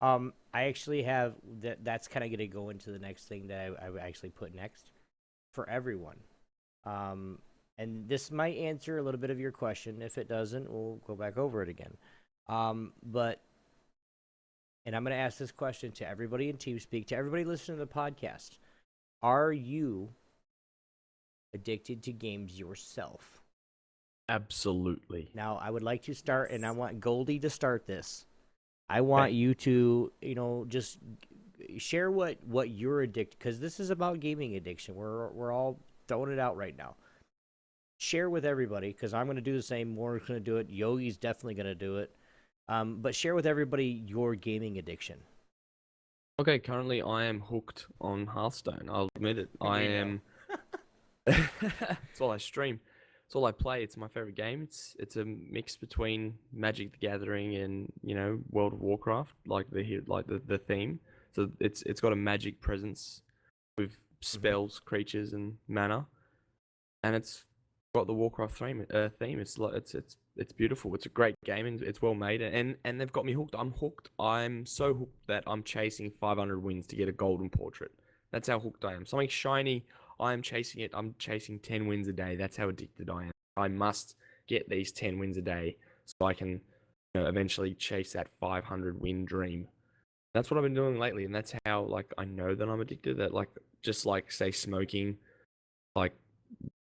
I actually have that's kind of going to go into the next thing that I actually put next for everyone. And this might answer a little bit of your question. If it doesn't, we'll go back over it again. But and I'm going to ask this question to everybody in TeamSpeak, to everybody listening to the podcast. Are you addicted to games yourself? Absolutely. Now, I would like to start, and I want Goldy to start this. I want you to, just share what you're addicted, because this is about gaming addiction. We're all throwing it out right now. Share with everybody, because I'm going to do the same. Warren's going to do it. Yogi's definitely going to do it. But share with everybody your gaming addiction. Okay, currently I am hooked on Hearthstone. I'll admit it. I am. It's all I stream. It's all I play. It's my favorite game. It's a mix between Magic the Gathering and World of Warcraft, like the theme. So it's got a magic presence with spells, creatures, and mana, and it's got the Warcraft theme. It's beautiful. It's a great game and it's well made, and they've got me hooked. I'm hooked. I'm so hooked that I'm chasing 500 wins to get a golden portrait. That's how hooked I am. Something shiny, I am chasing it. I'm chasing 10 wins a day. That's how addicted I am. I must get these 10 wins a day so I can eventually chase that 500 win dream. That's what I've been doing lately, and that's how I know that I'm addicted. That just say smoking,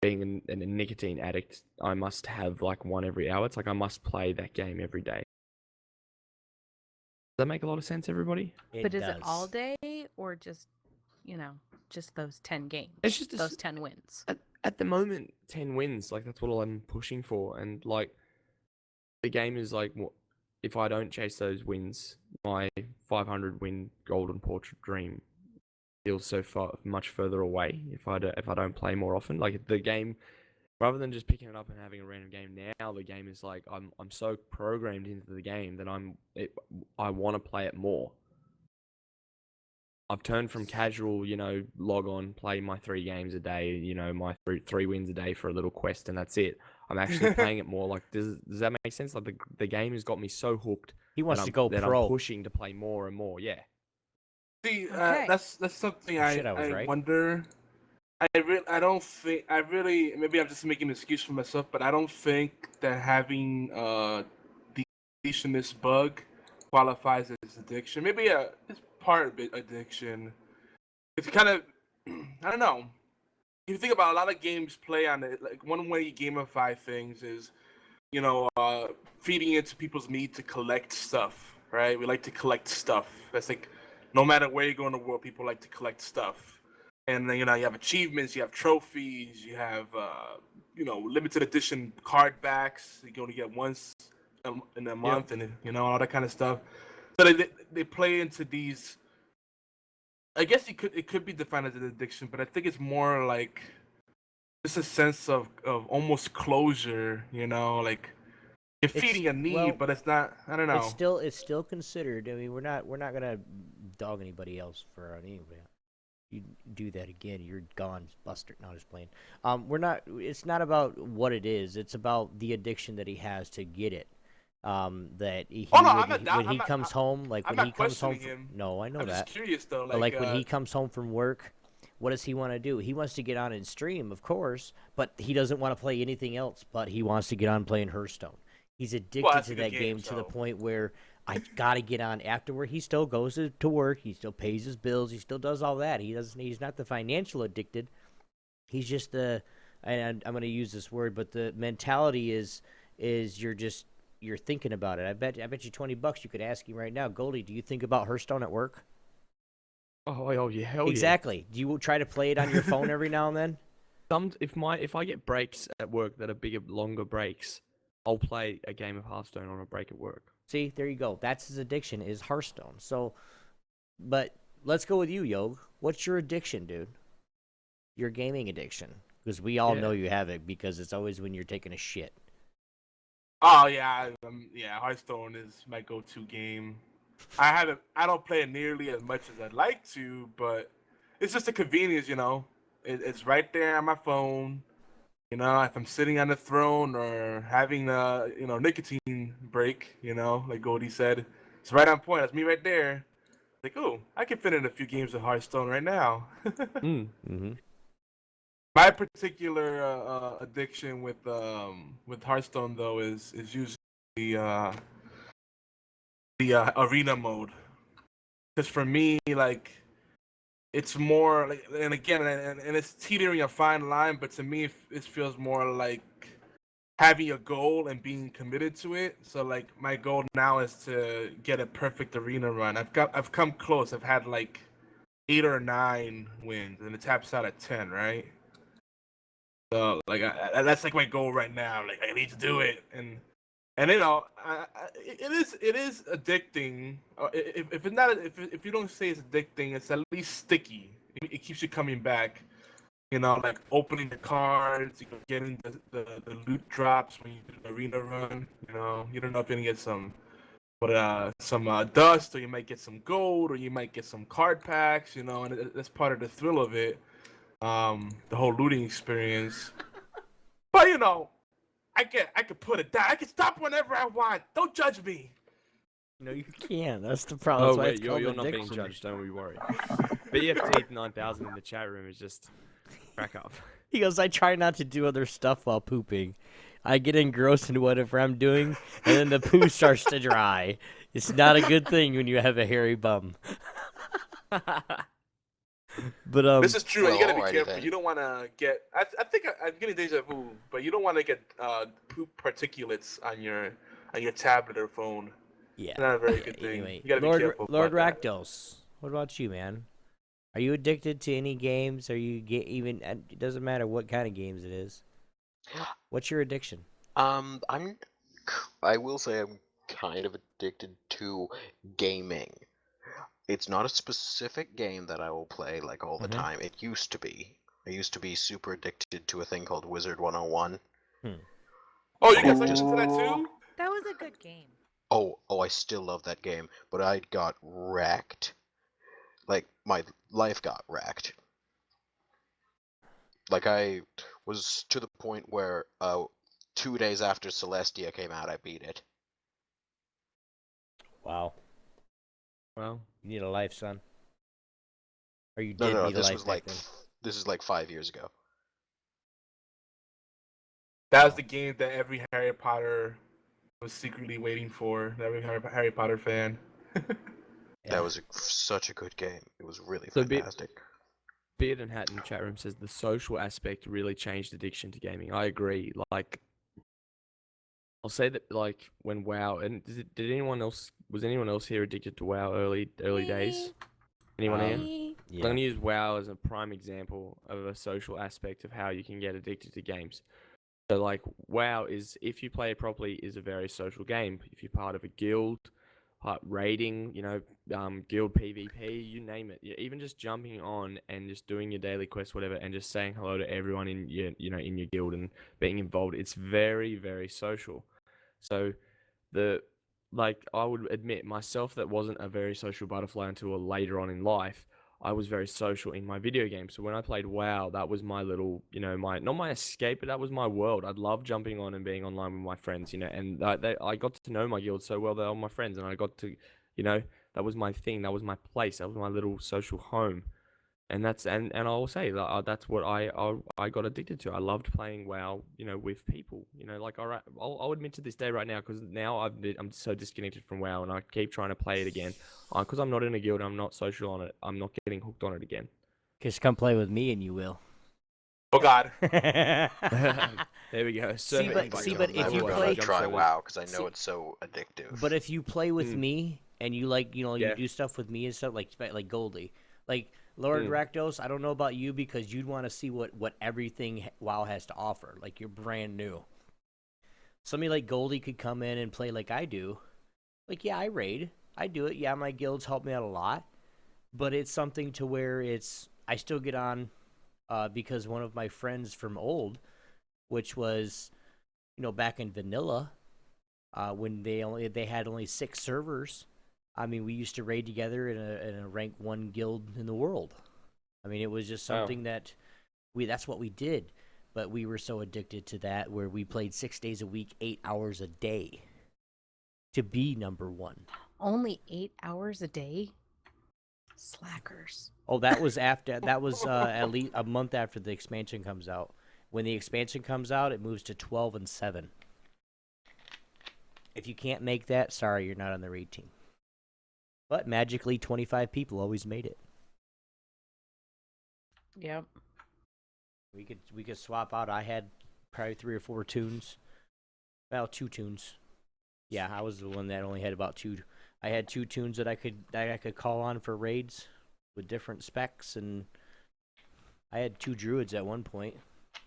being a nicotine addict, I must have one every hour. It's I must play that game every day. Does that make a lot of sense, everybody? But is it all day or just those 10 games? It's just those 10 wins. At the moment, 10 wins. That's what I'm pushing for. And the game is if I don't chase those wins, my 500 win golden portrait dream feels so much further away if I don't play more often. The game, rather than just picking it up and having a random game, now the game is I'm so programmed into the game that I want to play it more. I've turned from casual, log on, play my 3 games a day, my three wins a day for a little quest, and that's it. I'm actually playing it more. Does that make sense? The game has got me so hooked. He wants to go pro. I'm pushing to play more and more. Yeah. See, Okay. that's something I wonder. I don't think maybe I'm just making an excuse for myself, but I don't think that having the addictionist bug qualifies as addiction. Maybe it's part of it addiction. It's kind of I don't know. If you think about a lot of games play on it, one way you gamify things is, feeding into people's need to collect stuff, right? We like to collect stuff. That's no matter where you go in the world, people like to collect stuff. And then, you have achievements, you have trophies, you have, limited edition card backs. You can only get once in a month, and all that kind of stuff. So they play into these. I guess it could be defined as an addiction, but I think it's more just a sense of almost closure. You're feeding a need, but it's not. I don't know. It's still considered. I mean, we're not gonna dog anybody else for anybody. You do that again, you're gone, Buster. No, just playing. We're not. It's not about what it is. It's about the addiction that he has to get it. That when he comes home, when he comes home. No, I know that. I'm just curious though. But when he comes home from work, what does he want to do? He wants to get on and stream, of course, but he doesn't want to play anything else. But he wants to get on playing Hearthstone. He's addicted to that game to the point where I gotta get on afterward. He still goes to work. He still pays his bills. He still does all that. He's not the financial addicted. He's just and I'm gonna use this word, but the mentality is you're thinking about it. I bet you $20 you could ask him right now, Goldie. Do you think about Hearthstone at work? Oh yeah, hell exactly. Do you try to play it on your phone every now and then? If I get breaks at work that are bigger, longer breaks, I'll play a game of Hearthstone on a break at work. See, there you go. That's his addiction, is Hearthstone. So, but let's go with you, Yog. What's your addiction, dude? Your gaming addiction. Because we all know you have it, because it's always when you're taking a shit. Oh yeah, Hearthstone is my go-to game. I don't play it nearly as much as I'd like to, but it's just a convenience, you know. It's right there on my phone. You know, if I'm sitting on the throne or having a nicotine break, like Goldie said, it's right on point. That's me right there. Like, oh, I can fit in a few games of Hearthstone right now. Mm-hmm. My particular addiction with Hearthstone though is usually uh, the arena mode. Because for me, like, it's more like, and again, and it's teetering a fine line, but to me, it feels more like having a goal and being committed to it. So like, my goal now is to get a perfect arena run. I've come close. I've had like 8 or 9 wins, and it taps out at 10, right? So like, that's like my goal right now. Like, I need to do it, and it is addicting. If it's not, if you don't say it's addicting, it's at least sticky. It keeps you coming back. Like opening the cards, getting the loot drops when you do the arena run. You don't know if you're gonna get some dust, or you might get some gold, or you might get some card packs. And that's part of the thrill of it. The whole looting experience. But I can put it down. I can stop whenever I want. Don't judge me. No, you can't. That's the problem. Oh That's why wait, it's you're called not being addiction. judged. Don't we worry. BFT 9000 in the chat room is just crack up. He goes, I try not to do other stuff while pooping. I get engrossed in whatever I'm doing, and then the poo starts to dry. It's not a good thing when you have a hairy bum. But This is true. And you gotta be alrighty careful. then. You don't want to get. I think I'm getting deja vu, but you don't want to get poop particulates on your tablet or phone. yeah. Not a very good thing. Anyway, You gotta be careful. Lord about that. Rakdos, what about you, man? Are you addicted to any games? Are you even? It doesn't matter what kind of games it is. What's your addiction? I will say I'm kind of addicted to gaming. It's not a specific game that I will play like all the time. It used to be. I used to be super addicted to a thing called Wizard 101. Oh, you guys listen to that too? That was a good game. Oh, I still love that game, but I got wrecked. Like, my life got wrecked. Like, I was to the point where 2 days after Celestia came out, I beat it. Wow. Well, You need a life, son. Or you No, did no, need a this life was back like then. this is like 5 years ago. That was the game that every Harry Potter was secretly waiting for. Every Harry Potter fan. Yeah. That was such a good game. It was really So fantastic. Beard and Hat in the chat room says the social aspect really changed addiction to gaming. I agree. Like, I'll say that, like, when WoW, and was anyone else here addicted to WoW early days? Anyone here? Yeah. I'm going to use WoW as a prime example of a social aspect of how you can get addicted to games. So, like, WoW is, if you play it properly, is a very social game. If you're part of a guild, raiding, guild PvP, you name it. Yeah, even just jumping on and just doing your daily quest, whatever, and just saying hello to everyone in your, in your guild and being involved. It's very, very social. So, I would admit myself that wasn't a very social butterfly until later on in life. I was very social in my video games. So when I played WoW, that was my little, not my escape, but that was my world. I loved jumping on and being online with my friends, and I got to know my guild so well. They were my friends, and I got to, that was my thing. That was my place. That was my little social home. And I'll say that that's what I got addicted to. I loved playing WoW, with people. I'll admit to this day right now, because now I'm so disconnected from WoW, and I keep trying to play it again, because I'm not in a guild, I'm not social on it, I'm not getting hooked on it again. Just come play with me and you will. Oh God. There we go. So but if you play, try WoW because I know it's so addictive. But if you play with me and you Yeah. you do stuff with me and stuff like Goldie, like Lord Rakdos, I don't know about you because you'd want to see what everything WoW has to offer. Like, you're brand new. Somebody like Goldie could come in and play like I do. Like, yeah, I raid. I do it. Yeah, my guilds help me out a lot. But it's something to where I still get on because one of my friends from old, which was, back in vanilla, when they had only 6 servers. I mean, we used to raid together in a rank 1 guild in the world. I mean, it was just something that's what we did. But we were so addicted to that where we played 6 days a week, 8 hours a day to be number 1. Only 8 hours a day? Slackers. Oh, that was at least a month after the expansion comes out. When the expansion comes out, it moves to 12 and 7. If you can't make that, sorry, you're not on the raid team. But magically, 25 people always made it. Yep. We could swap out. I had probably 3 or 4 tunes. Well, 2 tunes. Yeah, I was the one that only had about 2. I had 2 tunes that I could call on for raids with different specs, and I had 2 druids at one point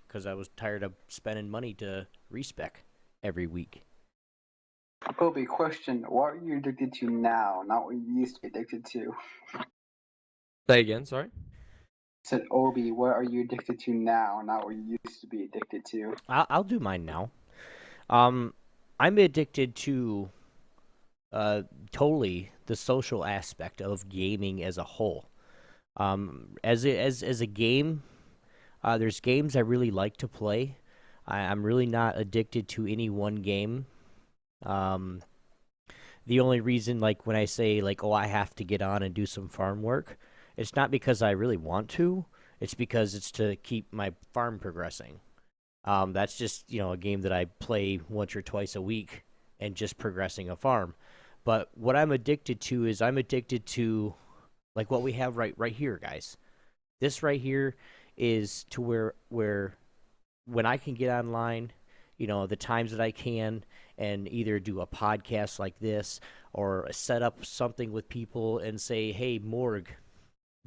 because I was tired of spending money to respec every week. Obi, question: what are you addicted to now? Not what you used to be addicted to. Say again, sorry. I said, Obi, what are you addicted to now? Not what you used to be addicted to. I'll do mine now. I'm addicted to totally the social aspect of gaming as a whole. As a game, there's games I really like to play. I'm really not addicted to any one game. The only reason, like when I say like, oh, I have to get on and do some farm work, it's not because I really want to. It's because it's to keep my farm progressing. That's just, a game that I play once or twice a week and just progressing a farm. But what I'm addicted to is I'm addicted to like what we have right here, guys. This right here is to where when I can get online, the times that I can, and either do a podcast like this or set up something with people and say, hey, Morg,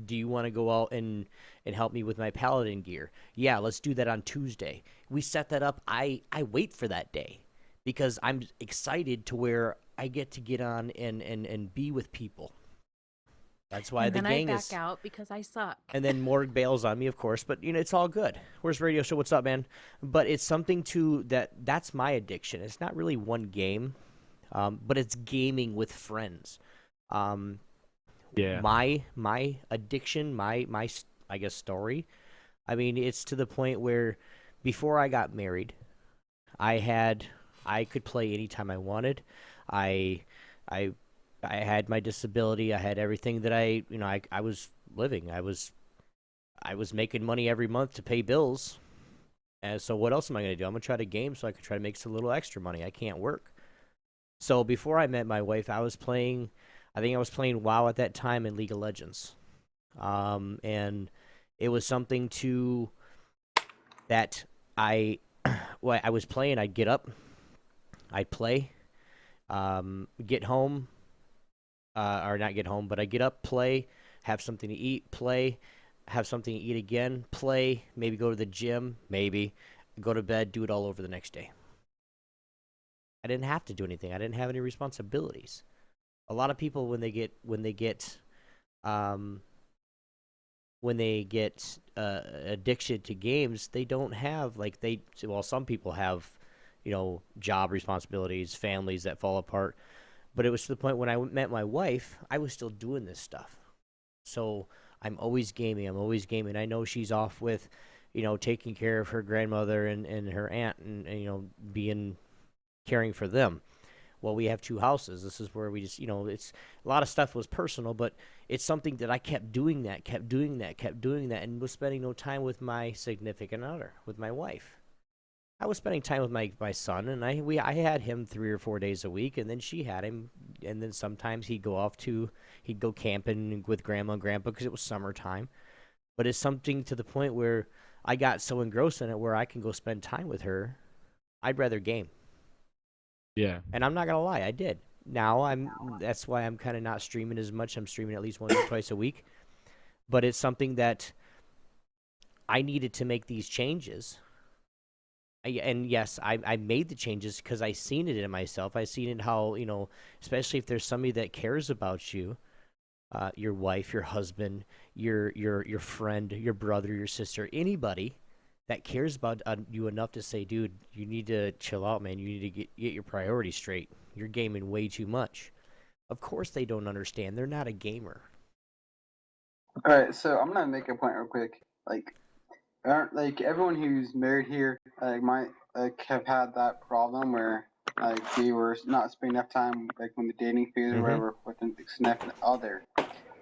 do you want to go out and help me with my paladin gear? Yeah, let's do that on Tuesday. We set that up. I wait for that day because I'm excited to where I get on and be with people. That's why and the then gang I is. back out because I suck. And then Morg bails on me, of course. But it's all good. Where's Radio Show? What's up, man? But it's something that's my addiction. It's not really one game, but it's gaming with friends. Yeah. My addiction, my I guess story. I mean, it's to the point where before I got married, I could play anytime I wanted. I had my disability. I had everything that I was living. I was making money every month to pay bills. And so what else am I going to do? I'm going to try to game so I can try to make some little extra money. I can't work. So before I met my wife, I think I was playing WoW at that time in League of Legends. And it was something that I was playing. I'd get up, I'd play, get home, or not get home, but I get up, play, have something to eat, play, have something to eat again, play, maybe go to the gym, maybe go to bed, do it all over the next day. I didn't have to do anything. I didn't have any responsibilities. A lot of people when they get addiction to games, they don't have some people have job responsibilities, families that fall apart. But it was to the point when I met my wife, I was still doing this stuff. So I'm always gaming. I know she's off with, taking care of her grandmother and her aunt and caring for them. Well, we have 2 houses. This is where we just, it's a lot of stuff was personal, but it's something that I kept doing that, and was spending no time with my significant other, with my wife. I was spending time with my son, and I had him 3 or 4 days a week, and then she had him, and then sometimes he'd go camping with grandma and grandpa because it was summertime. But it's something to the point where I got so engrossed in it where I can go spend time with her. I'd rather game. Yeah. And I'm not gonna lie, I did. Now that's why I'm kind of not streaming as much. I'm streaming at least once or twice a week. But it's something that I needed to make these changes. And yes, I made the changes because I seen it in myself. I seen it how, especially if there's somebody that cares about you, your wife, your husband, your friend, your brother, your sister, anybody, that cares about you enough to say, dude, you need to chill out, man. You need to get your priorities straight. You're gaming way too much. Of course they don't understand. They're not a gamer. All right, so I'm gonna make a point real quick. Like everyone who's married here, might have had that problem where we were not spending enough time when the dating phase or whatever with the significant other.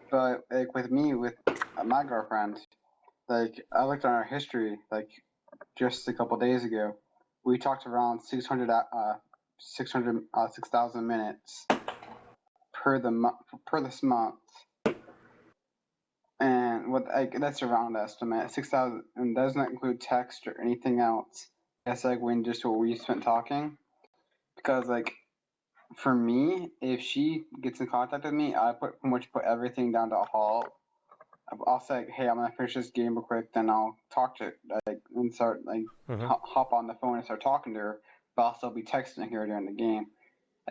But with me, with my girlfriend, I looked on our history just a couple days ago. We talked around 6,000 minutes per this month. And that's a round estimate. 6,000, and doesn't include text or anything else. That's when just what we spent talking. Because for me, if she gets in contact with me, I pretty much put everything down to a halt. I'll say, hey, I'm gonna finish this game real quick, then I'll talk to and start hop on the phone and start talking to her. But I'll still be texting her during the game.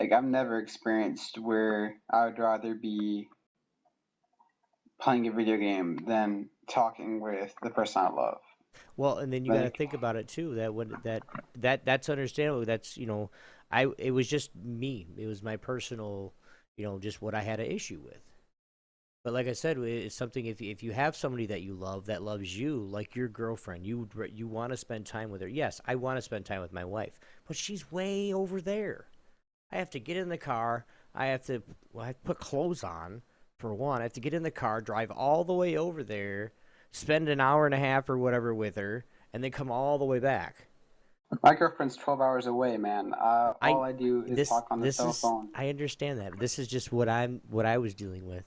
I've never experienced where I would rather be playing a video game than talking with the person I love. Well, and then you got to think about it too. That's understandable. That's it was just me. It was my personal, just what I had an issue with. But like I said, it's something if you have somebody that you love that loves you, like your girlfriend, you want to spend time with her. Yes, I want to spend time with my wife, but she's way over there. I have to get in the car. I have to put clothes on. For one, I have to get in the car, drive all the way over there, spend an hour and a half or whatever with her, and then come all the way back. My girlfriend's 12 hours away, man. All I do is talk on the cell phone. I understand that. This is just what I was dealing with.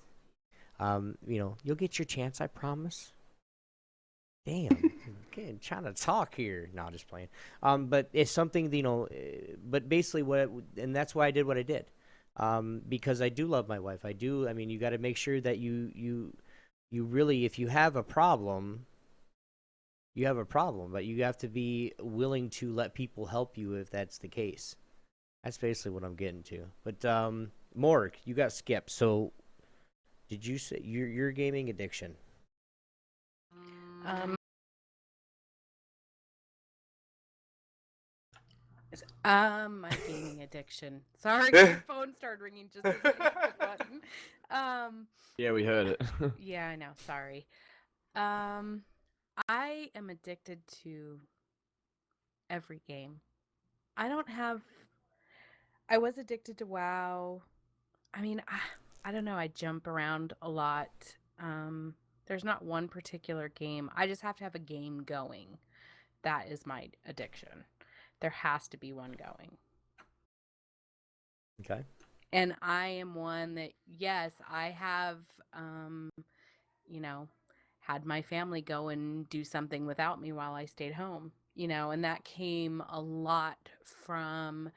You'll get your chance, I promise. Damn, I'm trying to talk here. No, just playing. But it's something, but basically and that's why I did what I did. Because I do love my wife. I do. I mean, you got to make sure that you really, if you have a problem, you have a problem, but you have to be willing to let people help you if that's the case. That's basically what I'm getting to. But Morg, you got skipped. So, did you say your gaming addiction? My gaming addiction. Sorry, my phone started ringing just as I hit the button. Yeah, we heard it. Yeah, I know. Sorry. I am addicted to every game. I was addicted to WoW. I mean, I don't know. I jump around a lot. There's not one particular game. I just have to have a game going. That is my addiction. There has to be one going. Okay. And I am one that, yes, I have, had my family go and do something without me while I stayed home, and that came a lot from,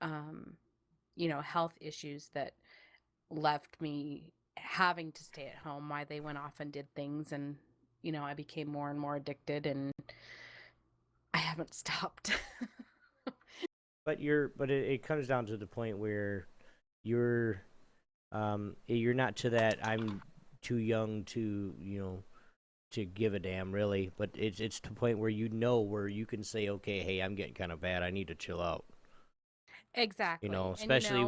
health issues that left me having to stay at home while they went off and did things. And, I became more and more addicted, and I haven't stopped. But it comes down to the point where you're not to that I'm too young to to give a damn really, but it's to the point where where you can say, okay, hey, I'm getting kind of bad, I need to chill out. Exactly. Especially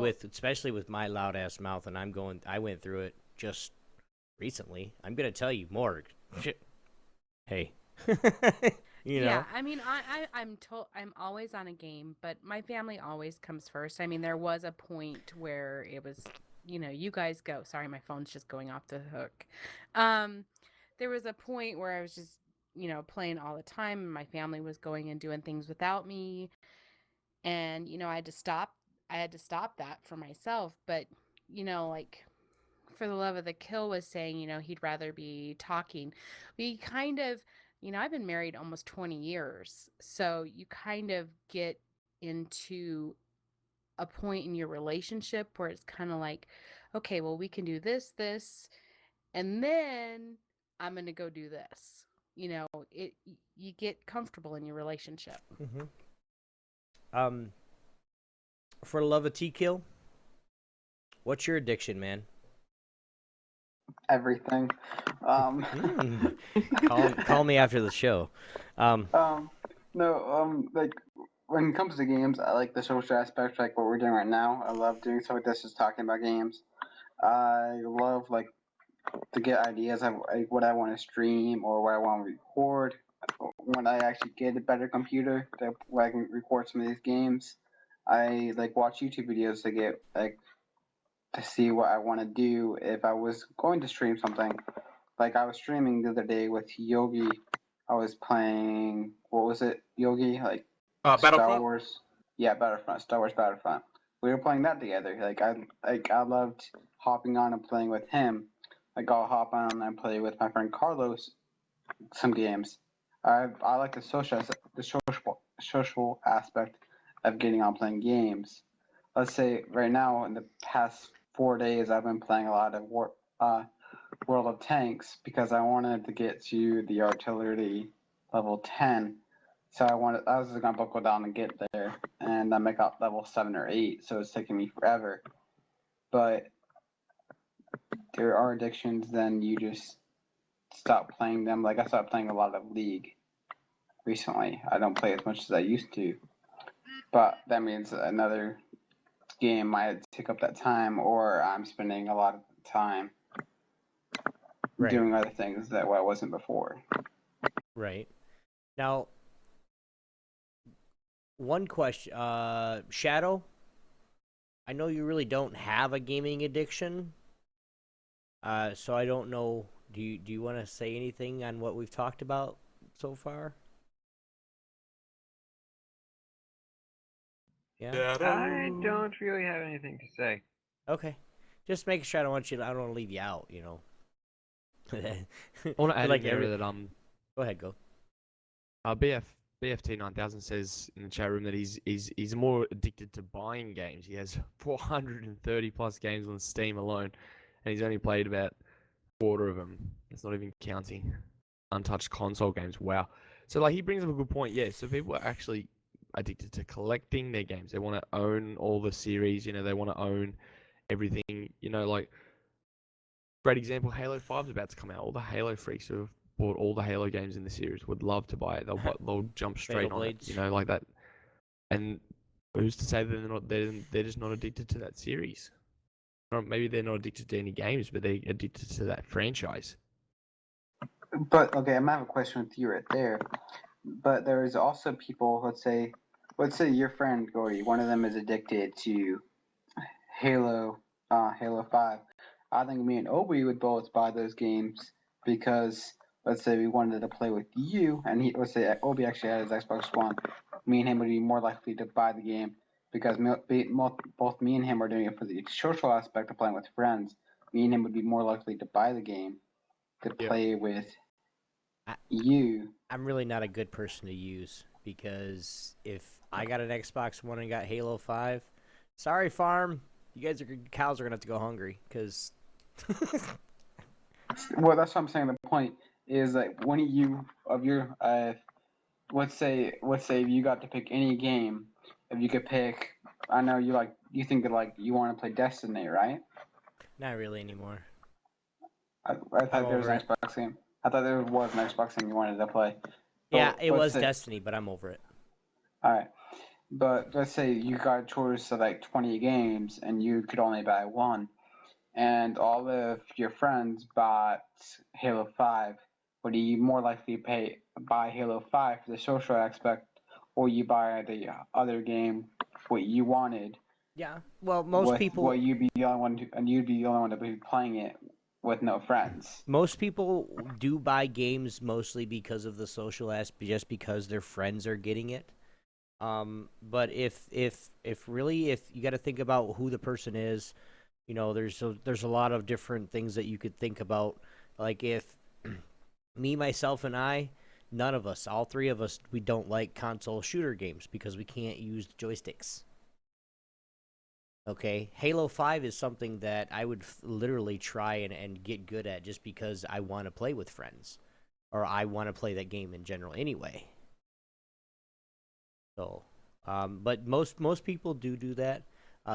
with my loud ass mouth, and I went through it just recently. I'm gonna tell you, Morg. Hey. Yeah, I mean, I'm always on a game, but my family always comes first. I mean, there was a point where it was, you guys go. Sorry, my phone's just going off the hook. There was a point where I was just, playing all the time, and my family was going and doing things without me, and I had to stop. I had to stop that for myself. But For the Love of the Kill was saying, he'd rather be talking. We kind of. I've been married almost 20 years, so you kind of get into a point in your relationship where it's kind of like, okay, well, we can do this, and then I'm going to go do this. You get comfortable in your relationship. Mm-hmm. For the Love of T-Kill, what's your addiction, man? everything. Um, Call me after the show. no, like when it comes to games, I like the social aspect, like what we're doing right now. I love doing stuff like this, just talking about games. I love like to get ideas of like, what I want to stream or what I want to record. When I actually get a better computer where I can record some of these games, I like watch YouTube videos to get like to see what I want to do if I was going to stream something. Like I was streaming the other day with Yogi. I was playing what was it, Yogi? Like Star Battlefront. Wars. Yeah, Battlefront. Star Wars Battlefront. We were playing that together. I loved hopping on and playing with him. Like I'll hop on and play with my friend Carlos some games. I like the social aspect of getting on playing games. Let's say right now in the past 4 days I've been playing a lot of World of Tanks because I wanted to get to the artillery level 10. So I was just gonna buckle down and get there, and I make up level 7 or 8. So it's taking me forever. But there are addictions. Then you just stop playing them. Like I stopped playing a lot of League recently. I don't play as much as I used to. But that means another game might take up that time, or I'm spending a lot of time doing other things that I wasn't before. Right. Now, one question, Shadow, I know you really don't have a gaming addiction, so I don't know. Do you want to say anything on what we've talked about so far? Yeah. I don't really have anything to say. Okay. Just making sure I don't want to leave you out. You know. I want to add Like in there every- that Go ahead, go. BFT 9000 says in the chat room that he's more addicted to buying games. He has 430 plus games on Steam alone, and he's only played about a quarter of them. It's not even counting untouched console games. Wow. So like he brings up a good point. Yeah. So people are actually addicted to collecting their games. They want to own all the series. You know, they want to own everything. You know, like great example, Halo 5 is about to come out. All the Halo freaks who have bought all the Halo games in the series would love to buy it. They'll jump straight on it, you know, like that. And who's to say that they're just not addicted to that series? Or maybe they're not addicted to any games, but they're addicted to that franchise. But okay, I might have a question with you right there. But there is also people. Let's say your friend Gordy. One of them is addicted to Halo, Halo 5. I think me and Obi would both buy those games because let's say we wanted to play with you, and let's say Obi actually had his Xbox One. Me and him would be more likely to buy the game because both me and him are doing it for the social aspect of playing with friends. Me and him would be more likely to buy the game to play with you. I'm really not a good person to use because if I got an Xbox One and got Halo 5, sorry farm, cows are gonna have to go hungry because. Well, that's what I'm saying. The point is like when let's say if you got to pick any game, if you could pick, I know you think that like you want to play Destiny, right? Not really anymore. I thought there was an Xbox game. I thought there was an Xbox game you wanted to play. Yeah, it was Destiny, but I'm over it. All right, but let's say you got choice of like 20 games and you could only buy one, and all of your friends bought Halo 5. Would you more likely buy Halo 5 for the social aspect, or you buy the other game what you wanted? Yeah, well, most people. Well, you'd be the only one, and you'd be the only one to be playing it with no friends. Most people do buy games mostly because of the social aspect, just because their friends are getting it. But if you got to think about who the person is, you know, there's a lot of different things that you could think about. Like if me, myself, and I, none of us, all three of us, we don't like console shooter games because we can't use joysticks. Okay, Halo 5 is something that I would literally try and get good at just because I want to play with friends. Or I want to play that game in general anyway. So, but most people do that.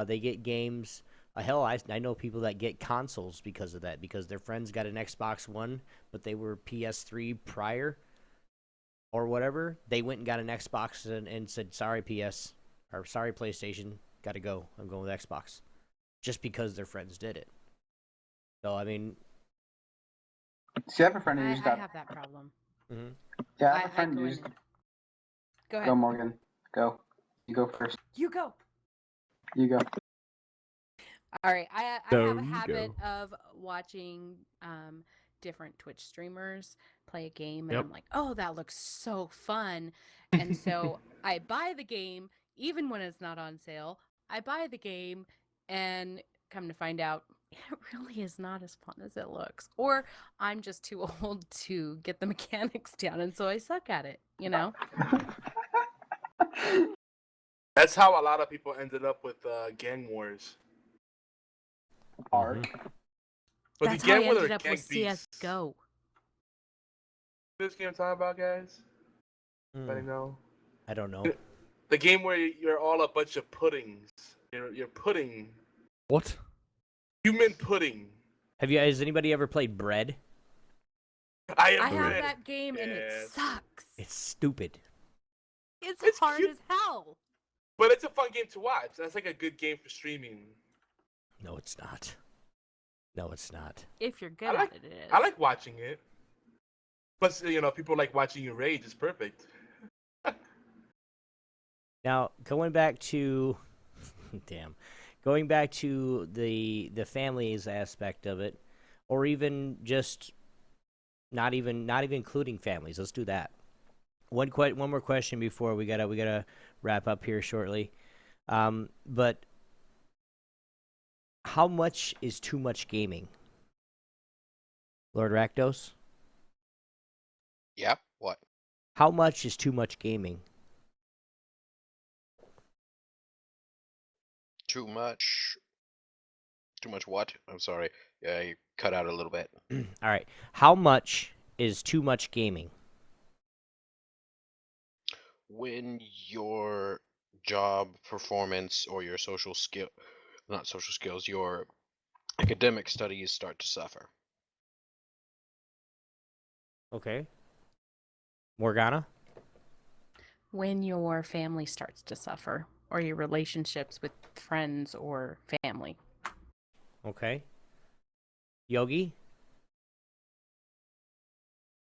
They get games Hell, I know people that get consoles because of that, because their friends got an Xbox One, but they were PS3 prior or whatever. They went and got an Xbox and said, sorry, PS, or sorry, PlayStation, got to go. I'm going with Xbox. Just because their friends did it. So, I mean... See, I have a friend who I used that. have that problem. Mm-hmm. Yeah, I have a friend go who in used. and- Go ahead. Go, Morgan. Go. You go first. You go. You go. All right. I No, have a you habit go. of watching different Twitch streamers play a game, and Yep. I'm like, oh, that looks so fun. And so I buy the game, even when it's not on sale. I buy the game, and come to find out, it really is not as fun as it looks. Or I'm just too old to get the mechanics down, and so I suck at it, you know? That's how a lot of people ended up with Gang Wars. Arc. But That's the how I Gang Wars ended are up gang with beasts. CSGO. This game I'm talking about, guys? Anybody know? I don't know. The game where you're all a bunch of puddings. You're pudding. What? Human pudding. Has anybody ever played Bread? I am I have bread. that game, and it Yes. sucks. It's stupid. It's hard cute. as hell. But it's a fun game to watch. That's like a good game for streaming. No, it's not. No, it's not. If you're good I like- at it, it is. I like watching it. Plus, people like watching you rage. It's perfect. Now, going back to, going back to the families aspect of it, or even just not even including families. Let's do that. One more question before we gotta wrap up here shortly. But how much is too much gaming, Lord Rakdos? Yeah. What? How much is too much gaming? Too much. Too much what? I'm sorry. Yeah, you cut out a little bit. All right. How much is too much gaming? When your job performance or your not social skills, your academic studies start to suffer. Okay. Morgana? When your family starts to suffer, or your relationships with friends or family. Okay. Yogi?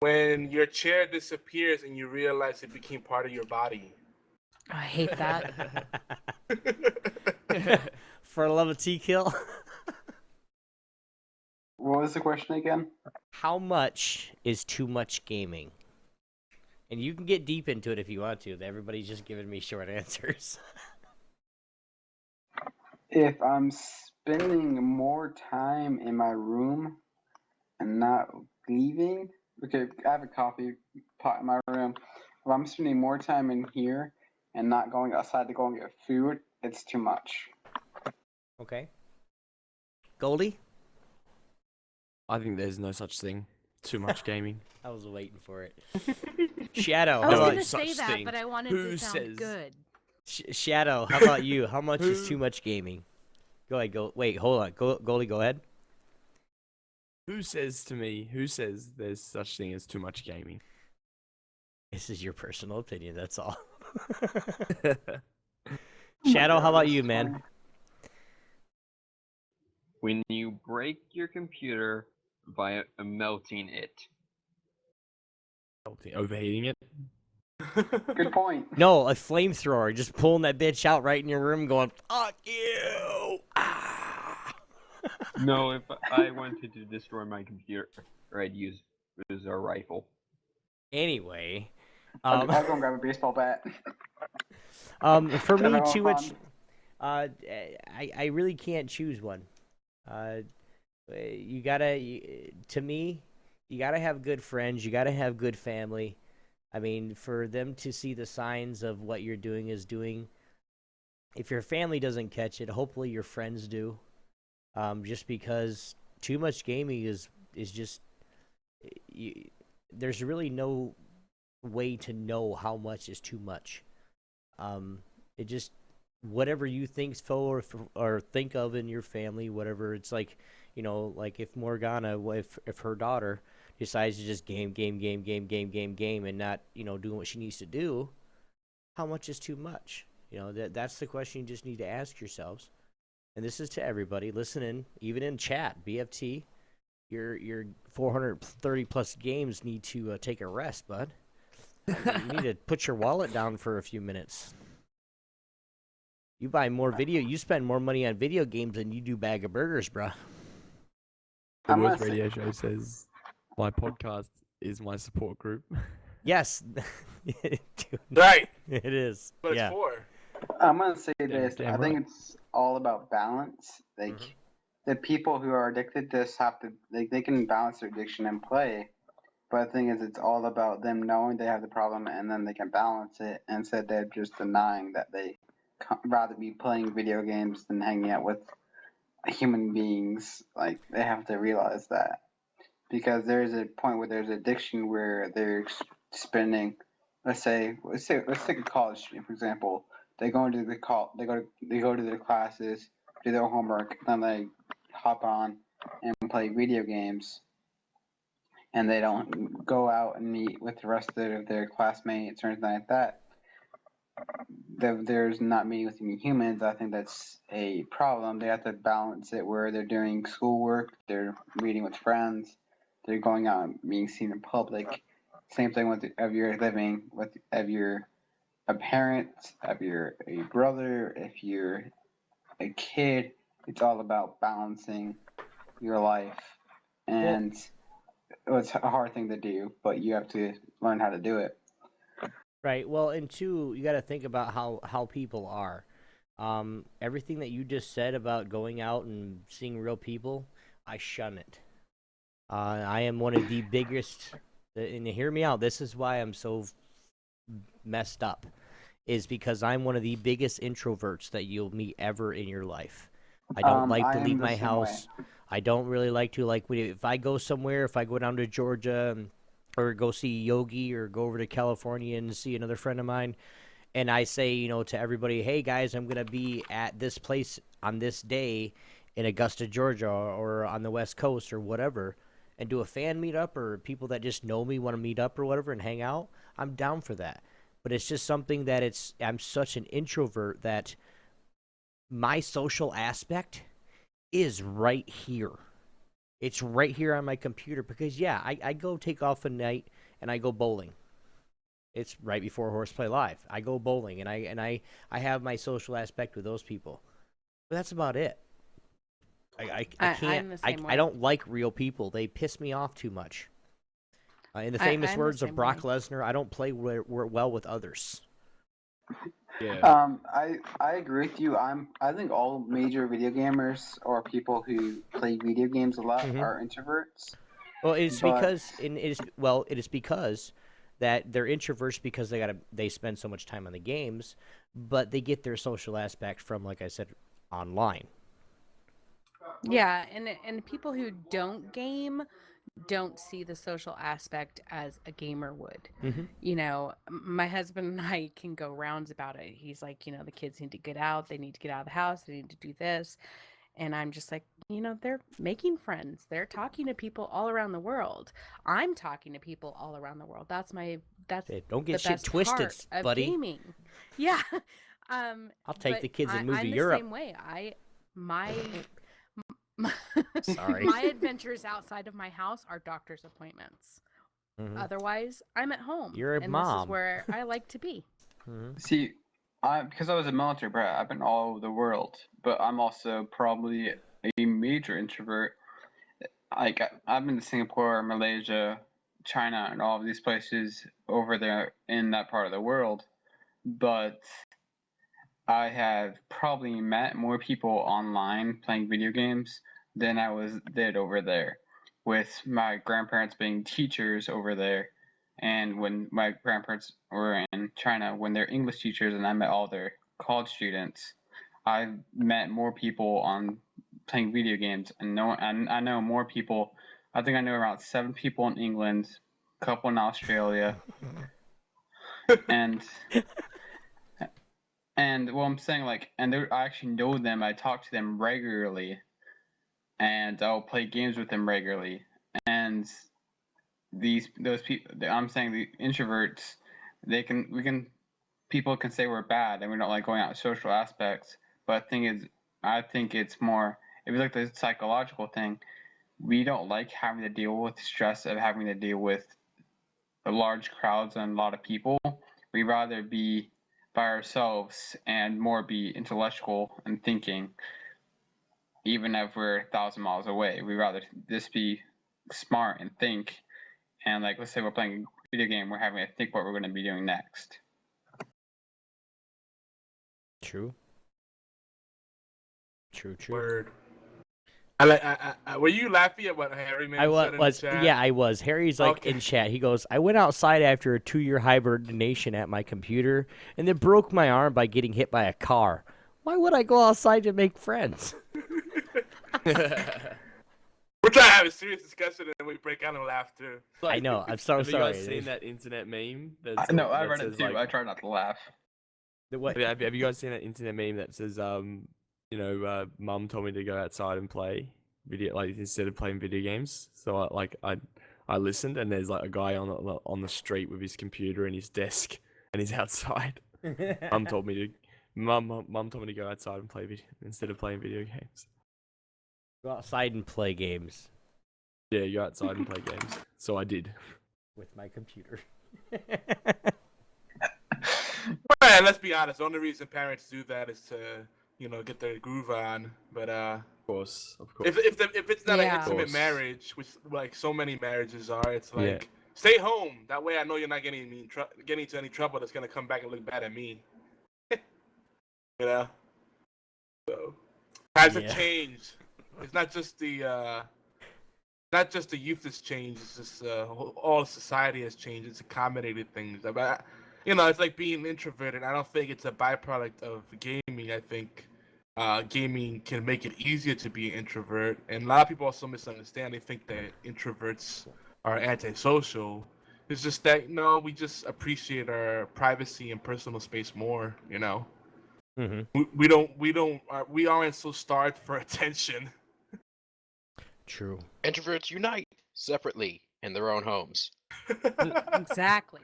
When your chair disappears and you realize it became part of your body. I hate that. For the love of T-Kill? What was the question again? How much is too much gaming? And you can get deep into it if you want to. Everybody's just giving me short answers. If I'm spending more time in my room and not leaving, okay, I have a coffee pot in my room. If I'm spending more time in here and not going outside to go and get food, it's too much. Okay. Goldie? I think there's no such thing. Too much gaming. I was waiting for it. Shadow, I how was No, about going to such say that, thing. but I wanted Who to sound says- good. Shadow, how about you? How much is Who- too much gaming? Go ahead. Wait, hold on. Goldie, go ahead. Who says there's such thing as too much gaming? This is your personal opinion. That's all. Oh Shadow, my how God, about that's you, man? funny. When you break your computer by melting it. Overheating it. Good point. No, a flamethrower. Just pulling that bitch out right in your room going, fuck you! Ah! No, if I wanted to destroy my computer, I'd use a rifle. Anyway, I'll go and grab a baseball bat. for me, General too much. fun. I really can't choose one. You gotta have good friends. You gotta have good family. I mean, for them to see the signs of what you're doing is doing. If your family doesn't catch it, hopefully your friends do. Just because too much gaming is just, there's really no way to know how much is too much. It just whatever you think or think of in your family, whatever. It's like, like if Morgana, if her daughter decides to just game, and not, doing what she needs to do, how much is too much? That's the question you just need to ask yourselves. And this is to everybody listening, even in chat, BFT. Your 430 plus games need to take a rest, bud. You need to put your wallet down for a few minutes. You spend more money on video games than you do bag of burgers, bruh. The I'm Worst gonna say- Radio Show says my podcast is my support group. Yes. Dude, Right. it is. But Yeah. it's for. I'm gonna say Damn- this. damn I think right. it's all about balance. Like the people who are addicted to this have to they can balance their addiction and play. But the thing is, it's all about them knowing they have the problem and then they can balance it instead of just denying that they rather be playing video games than hanging out with human beings. Like they have to realize that because there's a point where there's addiction where they're spending, let's take a college student for example. They go into they go to their classes, do their homework, then they hop on and play video games, and they don't go out and meet with the rest of their classmates or anything like that. There's not meeting with any humans. I think that's a problem. They have to balance it where they're doing schoolwork, they're meeting with friends, they're going out and being seen in public. Same thing with if you're living with if you're a parent, if you're a brother, if you're a kid. It's all about balancing your life, and it's a hard thing to do, but you have to learn how to do it. Right. Well, and two, you got to think about how people are. Everything that you just said about going out and seeing real people, I shun it. I am one of the biggest, and hear me out. This is why I'm so messed up, is because I'm one of the biggest introverts that you'll meet ever in your life. I don't like I to am leave the my same house. I don't really like to if I go somewhere, if I go down to Georgia or go see Yogi or go over to California and see another friend of mine, and I say, to everybody, hey guys, I'm gonna be at this place on this day in Augusta, Georgia, or on the West Coast or whatever, and do a fan meetup or people that just know me want to meet up or whatever and hang out, I'm down for that. But it's just something that I'm such an introvert that my social aspect is right here. It's right here on my computer because, yeah, I go take off a night and I go bowling. It's right before Horseplay Live. I go bowling and I have my social aspect with those people. But that's about it. I can't. I'm the same way. I don't like real people. They piss me off too much. In the famous I'm the words of same Brock way. Lesnar, I don't play well with others. Yeah. I agree with you. I think all major video gamers or people who play video games a lot Mhm. are introverts. Well, it's But- because it is because that they're introverts because they spend so much time on the games, but they get their social aspect from, like I said, online. Yeah, and people who don't game don't see the social aspect as a gamer would. Mhm. My husband and I can go rounds about it. He's like, the kids need to get out. They need to get out of the house. They need to do this. And I'm just like, they're making friends. They're talking to people all around the world. I'm talking to people all around the world. That's Hey, don't get the shit best twisted, part of buddy. gaming. Yeah. I'll take but the kids and move I'm to the Europe. same way. My Sorry. my adventures outside of my house are doctor's appointments. Mhm. Otherwise, I'm at home. You're a and mom. This is where I like to be. Mhm. See, because I was a military brat, I've been all over the world, but I'm also probably a major introvert. Like I've been to Singapore, Malaysia, China, and all of these places over there in that part of the world, but I have probably met more people online playing video games than I did over there, with my grandparents being teachers over there, and when my grandparents were in China, when they're English teachers, and I met all their college students, I've met more people on playing video games, and I know more people. I think I know around 7 people in England, a couple in Australia, and And well, I'm saying like, and I actually know them. I talk to them regularly, and I'll play games with them regularly. And those people, I'm saying the introverts, people can say we're bad and we don't like going out social aspects. But the thing is, I think it's more. It was like the psychological thing. We don't like having to deal with the stress of having to deal with large crowds and a lot of people. We'd rather be by ourselves and more be intellectual and thinking, even if we're 1,000 miles away. We'd rather just be smart and think. And like, let's say we're playing a video game, we're having to think what we're going to be doing next. True. True. Word. Were you laughing at what Harry said in the chat? Yeah, I was. Harry's like in chat. He goes, I went outside after a 2-year hibernation at my computer and then broke my arm by getting hit by a car. Why would I go outside to make friends? We're trying to have a serious discussion and then we break out in laughter. I know. I'm so sorry. Have you guys seen that internet meme? No, I read it too. I try not to laugh. What? Have you guys seen that internet meme that says, Mum told me to go outside and play video, like instead of playing video games. So I listened, and there's like a guy on the street with his computer and his desk, and he's outside. Mum told me to go outside and play instead of playing video games. Go outside and play games. Yeah, go outside and play games. So I did. With my computer. Well, let's be honest. The only reason parents do that is to, get their groove on. But of course. if it's not an intimate Course. marriage, which like so many marriages are, it's like stay home. That way, I know you're not getting into any trouble that's gonna come back and look bad at me. So times have changed. It's not just the youth that's changed. It's just all society has changed. It's accommodated things. But it's like being introverted. I don't think it's a byproduct of gaming. I think gaming can make it easier to be an introvert. And a lot of people also misunderstand. They think that introverts are antisocial. It's just that we just appreciate our privacy and personal space more. Mm-hmm. We aren't so starved for attention. True. Introverts unite separately in their own homes. Exactly.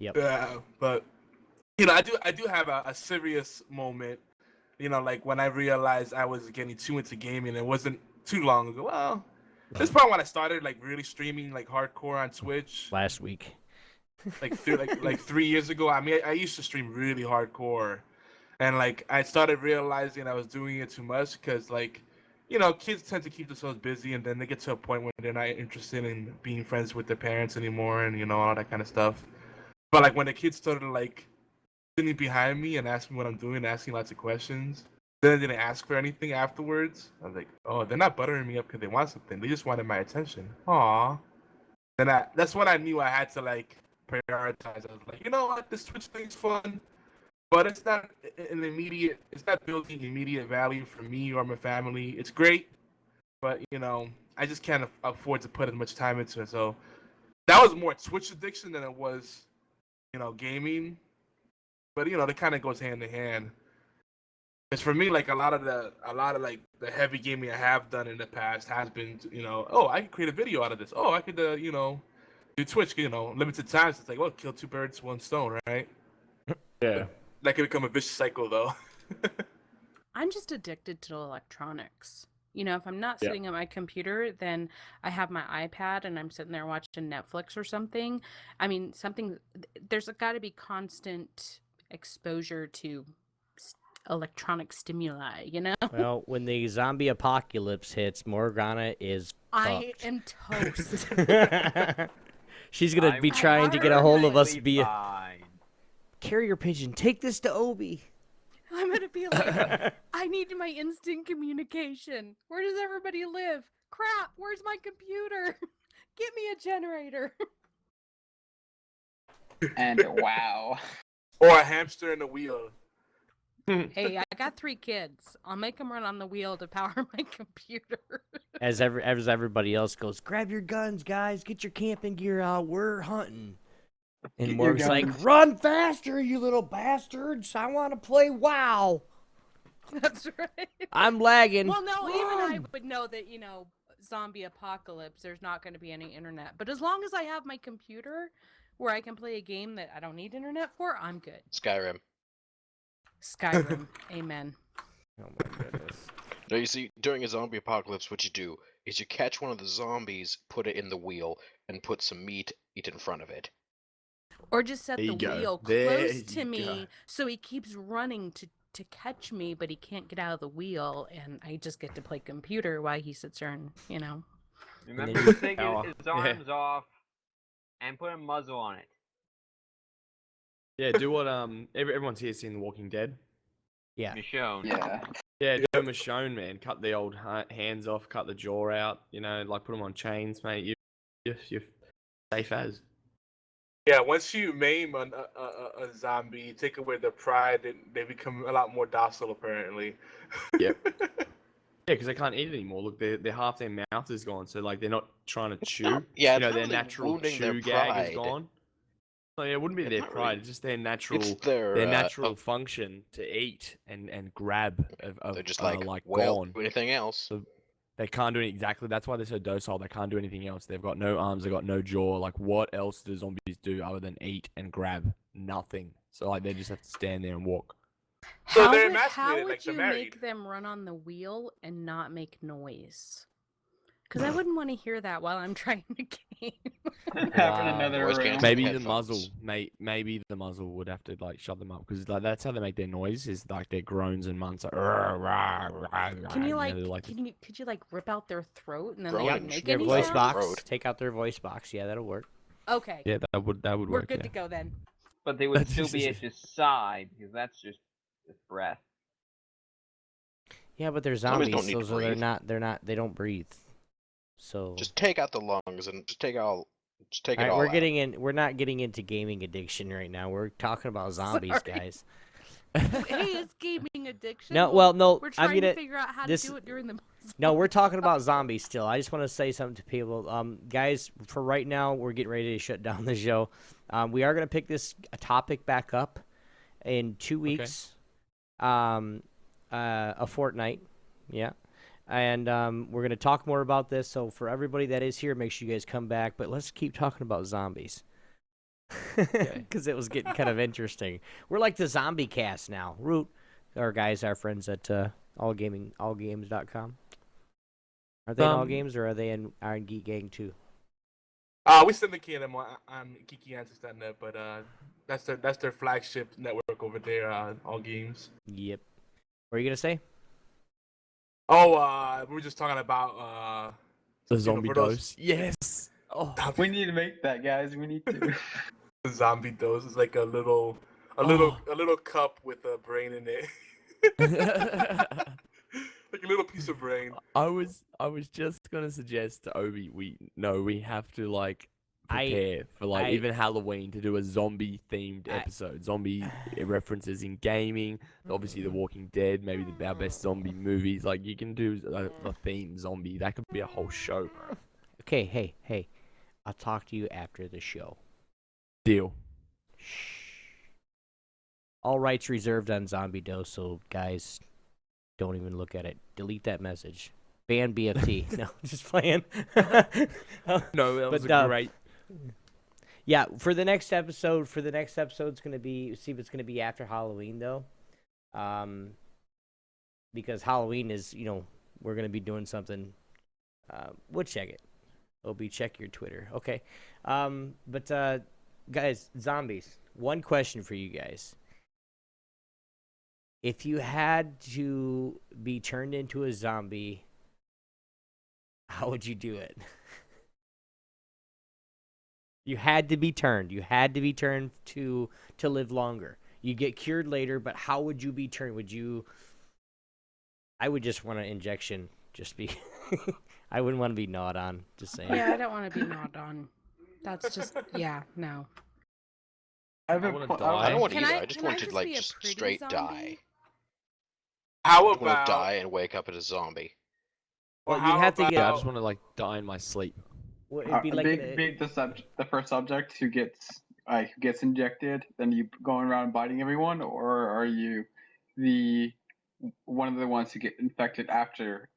Yep. Yeah, but I do have a serious moment. Like when I realized I was getting too into gaming. It wasn't too long ago. Well, this is probably when I started like really streaming like hardcore on Twitch. Last week. Like 3 years ago. I mean, I used to stream really hardcore, and like I started realizing I was doing it too much because like, kids tend to keep themselves busy, and then they get to a point where they're not interested in being friends with their parents anymore, and all that kind of stuff. But like when the kids started like sitting behind me and asking me what I'm doing, asking lots of questions, then they didn't ask for anything afterwards. I was like, oh, they're not buttering me up because they want something. They just wanted my attention. Aww. And that's when I knew I had to like prioritize. I was like, you know what, this Twitch thing's fun, but it's not it's not building immediate value for me or my family. It's great, but I just can't afford to put as much time into it. So that was more Twitch addiction than it was, gaming. But that kind of goes hand in hand. Because for me, like a lot of like the heavy gaming I have done in the past has been, oh, I could create a video out of this. Oh, I could, do Twitch, limited times. It's like, well, kill 2 birds, 1 stone, right? Yeah. That could become a vicious cycle, though. I'm just addicted to electronics. If I'm not sitting at my computer, then I have my iPad and I'm sitting there watching Netflix or something. I mean, there's got to be constant exposure to electronic stimuli, Well, when the zombie apocalypse hits, Morgana is I am toast. She's going to be trying to get a hold of us via carrier pigeon. Take this to Obi. I'm going to be like, I need my instant communication. Where does everybody live? Crap, where's my computer? Get me a generator. And wow. Or a hamster in a wheel. Hey, I got 3 kids. I'll make them run on the wheel to power my computer. As everybody else goes, grab your guns, guys. Get your camping gear out. We're hunting. And Get your Morg's like, guns. run faster, you little bastards. I want to play WoW. That's right. I'm lagging. Well, no, even I Run! would know that, zombie apocalypse, there's not going to be any internet. But as long as I have my computer where I can play a game that I don't need internet for, I'm good. Skyrim. Skyrim. Amen. Oh my goodness. No, you see, during a zombie apocalypse, what you do is you catch one of the zombies, put it in the wheel, and put some meat in front of it. Or just set There the you go. wheel There close to you me go. so he keeps running to catch me, but he can't get out of the wheel, and I just get to play computer while he sits there and, Remember then to you take power. his arms off and put a muzzle on it. Yeah, do what everyone's here seen The Walking Dead. Yeah. Michonne. Yeah. Yeah, do Michonne, man. Cut the old hands off, cut the jaw out. Like put them on chains, mate. You're safe as. Yeah, once you maim a zombie, you take away their pride, and they become a lot more docile, apparently. Yep. Yeah, because they can't eat anymore. Look, their half their mouth is gone, so like they're not trying to chew. Yeah, it's not their really natural wounding their chew gag pride. is gone. So yeah, it wouldn't be It's their not pride. really- It's just their natural, It's their natural function to eat and grab of they're just like well, gone. do anything else. So they can't do it exactly. That's why they're so docile. They can't do anything else. They've got no arms. They've got no jaw. Like, what else do zombies do other than eat and grab? Nothing. So like, they just have to stand there and walk. So how they're would, how emasculated, would like they're you married. make them run on the wheel and not make noise? Because I wouldn't want to hear that while I'm trying to game. Having Wow. another Noise room. canceling Maybe the headphones. muzzle, maybe the muzzle would have to like shut them up because like that's how they make their noise is like their groans and moans. Like, Can you they're could you like rip out their throat and then Groan they and wouldn't make Their any voice sound? box. Road. Take out their voice box. Yeah, that'll work. Okay, yeah, that would we're work. good Yeah. to go then. But they would That's still just- be at his side, because that's just breath. Yeah, but they're Zombies zombies, don't need to so breathe. they don't breathe. So Just take out the lungs and just take it all we're out. we're not getting into gaming addiction right now. We're talking about zombies, Sorry. guys. Hey, it's gaming addiction. No, well, no, we're I'm trying gonna to figure out how this- to do it during the. No, we're talking about zombies still. I just want to say something to people. Guys, for right now, we're getting ready to shut down the show. We are going to pick this topic back up in 2 weeks. A fortnight. Yeah. And we're going to talk more about this. So for everybody that is here, make sure you guys come back. But let's keep talking about zombies. Because it was getting kind of interesting. We're like the zombie cast now. Root, our guys, our friends at allgames.com. Are they in All Games or are they in Iron Geek Gang too? We syndicate them on geekyanswers.net, but that's their flagship network over there. All Games. Yep. What are you going to say? Oh, we were just talking about The zombie for those- dose. Yes. Oh. We need to make that, guys. We need to. The zombie dose is like a little cup with a brain in it. Like a little piece of brain. I was just gonna suggest to Obi we have to like prepare for like even Halloween to do a zombie themed episode. Zombie references in gaming, obviously The Walking Dead, maybe our best zombie movies. Like you can do a theme zombie. That could be a whole show. Okay, hey. I'll talk to you after the show. Deal. Shh. All rights reserved on Zombie Dose, so guys, don't even look at it. Delete that message. Ban BFT. No, just playing. No, that was But, great. Yeah, for the next episode, it's gonna be see if it's gonna be after Halloween though, because Halloween is we're gonna be doing something. We'll check it. Obi, check your Twitter, okay? But guys, zombies. One question for you guys: if you had to be turned into a zombie, how would you do it? You had to be turned. You had to be turned to live longer. You get cured later, but how would you be turned? Would you? I would just want an injection. Just be. I wouldn't want to be gnawed on. Just saying. Yeah, I don't want to be gnawed on. That's just no. I have I a wanna po- die. I don't want to Can either. I- I just can I want to just like be a just pretty straight zombie? die. How I want to about die and wake up as a zombie. Well, how you'd have to Yeah, I get. just want to like die in my sleep. Well, it'd be like the first subject who gets like who gets injected, then you going around biting everyone, or are you the one of the ones who get infected after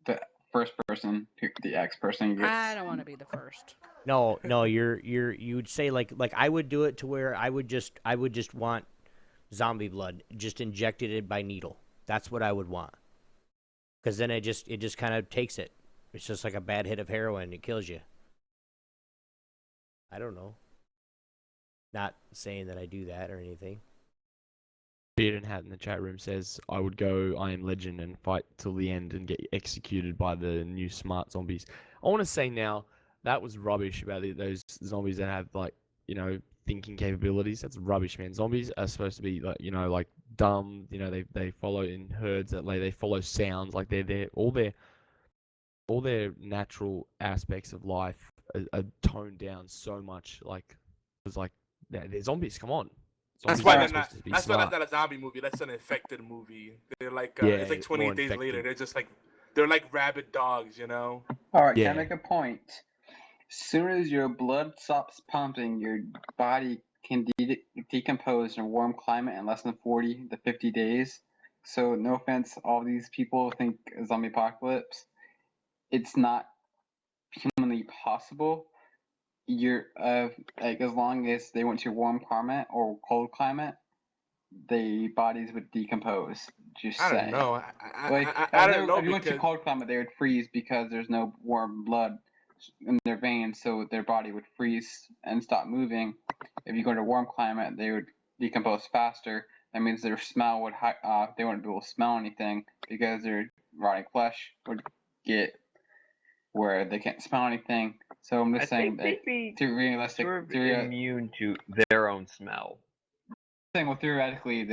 the first person, the X person gets? I don't want to be the first. No, you would say like I would do it to where I would just want zombie blood just injected by needle. That's what I would want. Because then it just kind of takes it. It's just like a bad hit of heroin. It kills you. I don't know. Not saying that I do that or anything. Beard and Hat in the chat room says, I would go I Am Legend and fight till the end and get executed by the new smart zombies. I want to say now, that was rubbish about those zombies that have, like, you know, thinking capabilities. That's rubbish, man. Zombies are supposed to be, like, you know, like, dumb. You know, they follow in herds, that they follow sounds. Like, all their natural aspects of life are toned down so much. Like, it's like, they're zombies, come on. That's Zombies why are they're supposed not. to be That's why that's smart. not a zombie movie. That's an infected movie. They're like, Yeah, it's like 28 more days later. infected. They're just like, they're like rabid dogs, you know. All right, Yeah. can I make a point? As soon as your blood stops pumping, your body can decompose in a warm climate in less than 40 to 50 days. So, no offense, all these people think a zombie apocalypse. It's not humanly possible. You're like, as long as they went to a warm climate or cold climate, the bodies would decompose. Just I don't saying. know. I don't know if you went to because cold climate, they would freeze because there's no warm blood in their veins, so their body would freeze and stop moving. If you go to warm climate, they would decompose faster. That means their smell would they wouldn't be able to smell anything because their rotting flesh would get where they can't smell anything. So I'm just saying that they'd be realistic, sort of immune to their own smell. well, theoretically,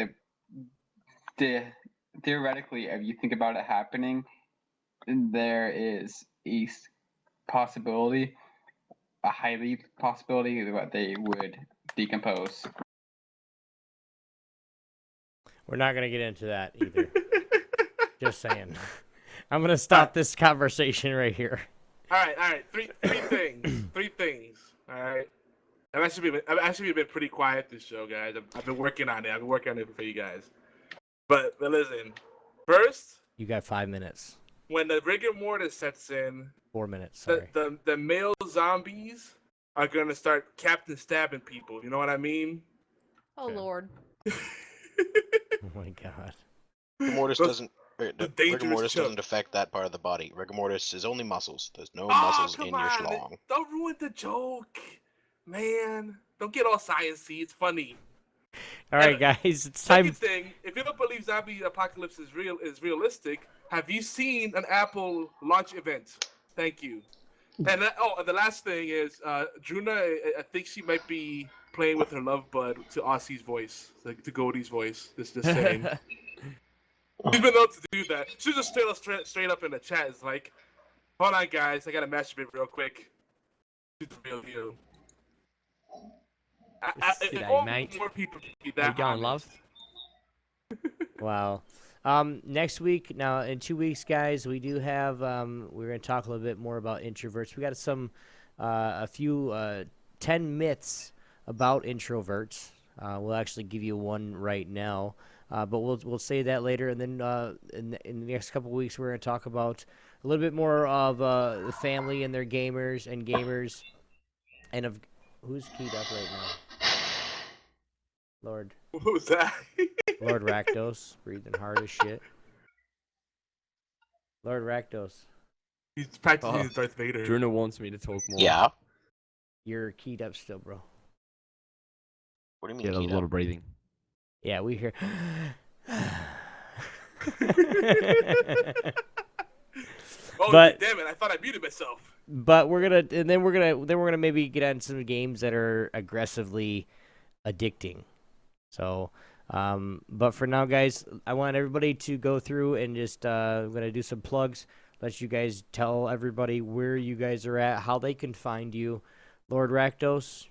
theoretically, if you think about it happening, there is a possibility, a highly possibility that they would decompose. We're not gonna get into that either. Just saying. I'm gonna stop this conversation right here. All right. Three things. Three things. All right. I've actually been pretty quiet this show, guys. I've been working on it. I've been working on it for you guys. But listen. First, You got 5 minutes. when the rigor mortis sets in, 4 minutes. Sorry. the male zombies are gonna start captain stabbing people. You know what I mean? Oh Lord. Oh my god. Rigor mortis Those- doesn't. the Rigor dangerous mortis choke. doesn't affect that part of the body. Rigor mortis is only muscles. There's no Oh, muscles come in your on. schlong. Don't ruin the joke, man. Don't get all sciencey. It's funny. All right, guys, it's time. Second thing, if you don't believe zombie apocalypse is realistic, have you seen an Apple launch event? Thank you. And the last thing is, Druna, I think she might be playing with her love bud to Aussie's voice, like to Goldy's voice. Just saying. She's been known to do that. She just straight up in the chat is like, hold on, guys, I gotta masturbate real quick. She's the real deal. If G'day, only mate. more people could be How that you going, honest. love? Wow. Next week, now in 2 weeks, guys, we do have. We're going to talk a little bit more about introverts. We got a few 10 myths about introverts. We'll actually give you one right now, but we'll say that later. And then in the next couple of weeks, we're going to talk about a little bit more of the family and their gamers, and of who's keyed up right now. Lord Who's that? Rakdos, breathing hard as shit. Lord Rakdos, He's practicing Oh, his Darth Vader. Druna wants me to talk more. Yeah. you're keyed up still, bro. What do you mean? Yeah, there's a Keto? lot of breathing. Yeah, we hear. Oh, But- damn it! I thought I muted myself. But we're gonna maybe get on some games that are aggressively addicting. So, but for now, guys, I want everybody to go through and just I'm gonna do some plugs. Let you guys tell everybody where you guys are at, how they can find you. Lord Rakdos.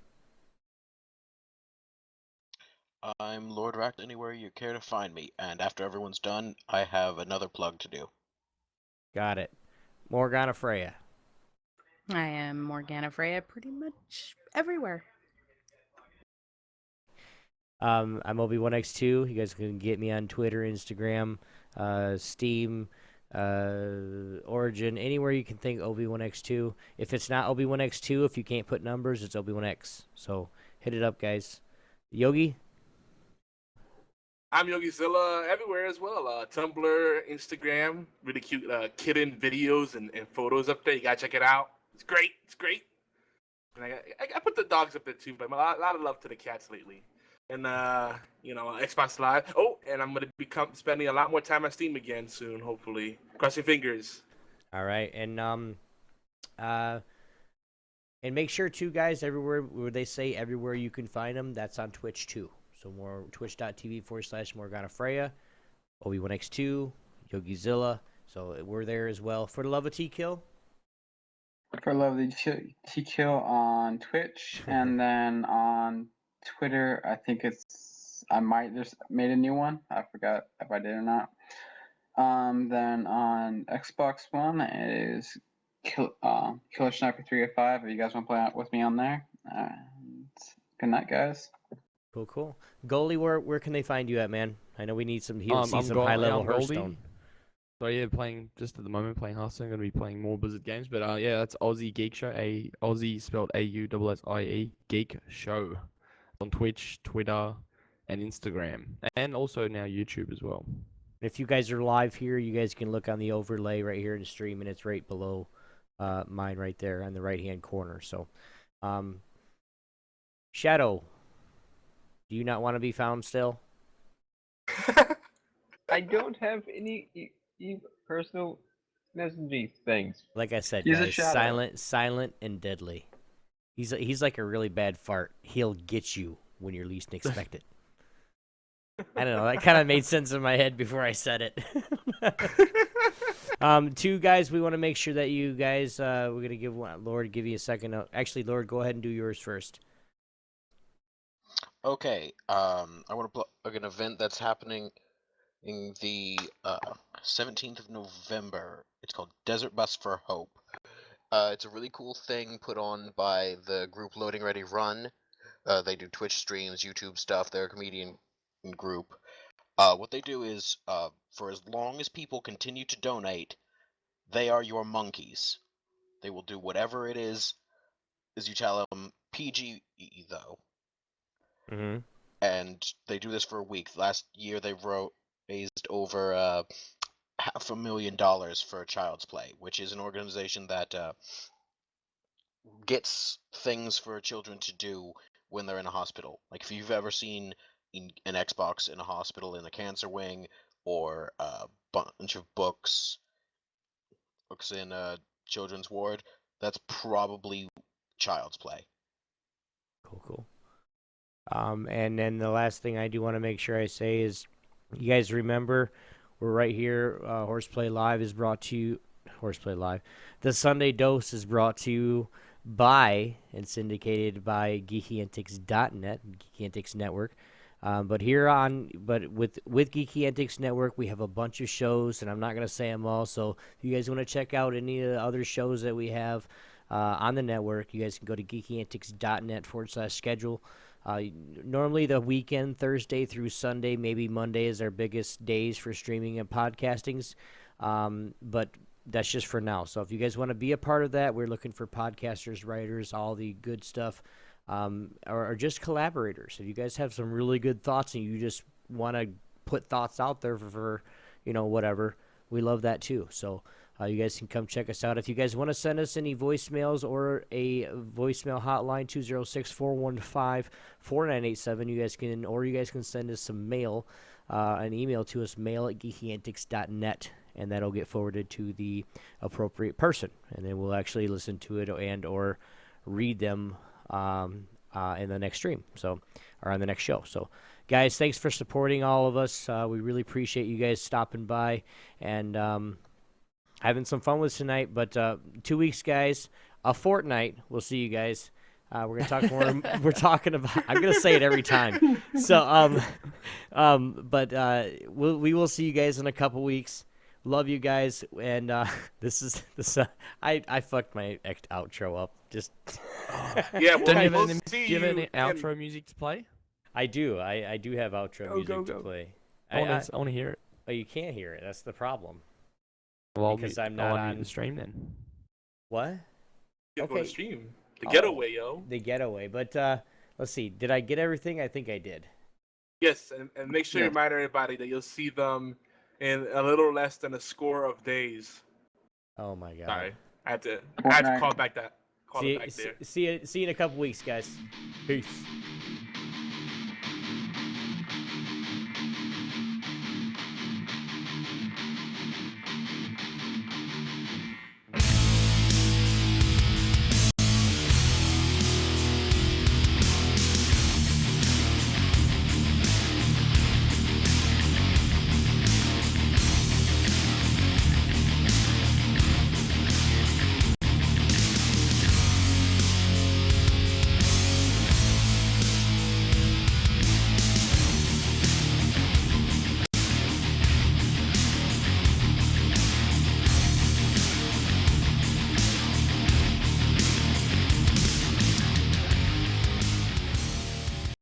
I'm Lord Racked anywhere you care to find me, and after everyone's done, I have another plug to do. Got it. Morganafraya. I am Morganafraya pretty much everywhere. I'm Obi1X2. You guys can get me on Twitter, Instagram, Steam, Origin, anywhere you can think Obi1X2. If it's not Obi1X2, if you can't put numbers, it's Obi1X. So hit it up, guys. Yogi? I'm Yogizilla everywhere as well. Tumblr, Instagram, really cute kitten videos and photos up there. You gotta check it out. It's great. It's great. And I put the dogs up there too, but a lot of love to the cats lately. And Xbox Live. Oh, and I'm gonna be spending a lot more time on Steam again soon, hopefully. Cross your fingers. All right, and make sure too, guys, everywhere where they say everywhere you can find them, that's on Twitch too. So more twitch.tv/Morganafraya, Obi1X2, Yogizilla. So we're there as well. For the love of T-Kill. For love of T-Kill on Twitch, and then on Twitter, I think I might just made a new one. I forgot if I did or not. Then on Xbox One, it is Killer Sniper 305. If you guys want to play out with me on there. Good night, guys. Cool. Goldie, where can they find you at, man? I know we need some high level Hearthstone. So yeah, playing just at the moment playing Hearthstone. I'm gonna be playing more Blizzard games, but yeah, that's Aussie Geek Show. Aussie spelled AUSSIE Geek Show on Twitch, Twitter, and Instagram, and also now YouTube as well. If you guys are live here, you guys can look on the overlay right here in the stream, and it's right below mine right there on the right hand corner. So, Shadow, do you not want to be found still? I don't have any personal messaging things. Like I said, He's a guys, shadow. silent and deadly. He's like a really bad fart. He'll get you when you're least expect it. I don't know. That kind of made sense in my head before I said it. Two guys, we want to make sure that you guys, we're going to give Lord, give you a second. Actually, Lord, go ahead and do yours first. Okay, I want to plug an event that's happening in the 17th of November. It's called Desert Bus for Hope. It's a really cool thing put on by the group Loading Ready Run. They do Twitch streams, YouTube stuff. They're a comedian group. What they do is, for as long as people continue to donate, they are your monkeys. They will do whatever it is as you tell them. PG though. Mm-hmm. And they do this for a week. Last year they raised over $500,000 for Child's Play, which is an organization that gets things for children to do when they're in a hospital. Like if you've ever seen an Xbox in a hospital in a cancer wing, or a bunch of books in a children's ward, that's probably Child's Play. Cool. And then the last thing I do want to make sure I say is, you guys remember, we're right here. Horseplay Live is brought to you. Horseplay Live. The Sunday Dose is brought to you by and syndicated by GeekyAntics.net, Geeky Antics Network. But with Geeky Antics Network, we have a bunch of shows, and I'm not going to say them all. So if you guys want to check out any of the other shows that we have on the network, you guys can go to geekyantics.net/schedule. Normally the weekend, Thursday through Sunday, maybe Monday is our biggest days for streaming and podcastings. But that's just for now. So if you guys want to be a part of that, we're looking for podcasters, writers, all the good stuff, or just collaborators. If you guys have some really good thoughts and you just want to put thoughts out there for whatever, we love that too. So you guys can come check us out. If you guys want to send us any voicemails or a voicemail hotline, 206-415-4987, you guys can send us some mail, an email to us, mail@geekyantics.net, and that'll get forwarded to the appropriate person, and then we'll actually listen to it and or read them in the next stream, or on the next show. So guys, thanks for supporting all of us. We really appreciate you guys stopping by and having some fun with tonight. But 2 weeks, guys, a fortnight. We'll see you guys. We're gonna talk more. We're talking about. I'm gonna say it every time. So but we will see you guys in a couple weeks. Love you guys, and this. I fucked my outro up. Just Yeah, well, Do you have we'll any see you outro music to play? I do. I do have outro Go, music go, to go. play. I want to hear it. Oh, you can't hear it. That's the problem. Well, Because I'll I'm not unmute on the stream then. What? You go to Okay. stream. The Oh, getaway, yo. The getaway. But let's see. Did I get everything? I think I did. Yes, and make sure you Yes. remind everybody that you'll see them in a little less than a score of days. Oh my god. Sorry, I had to Fortnite. call back that. Call See, it back there. see you in a couple weeks, guys. Peace.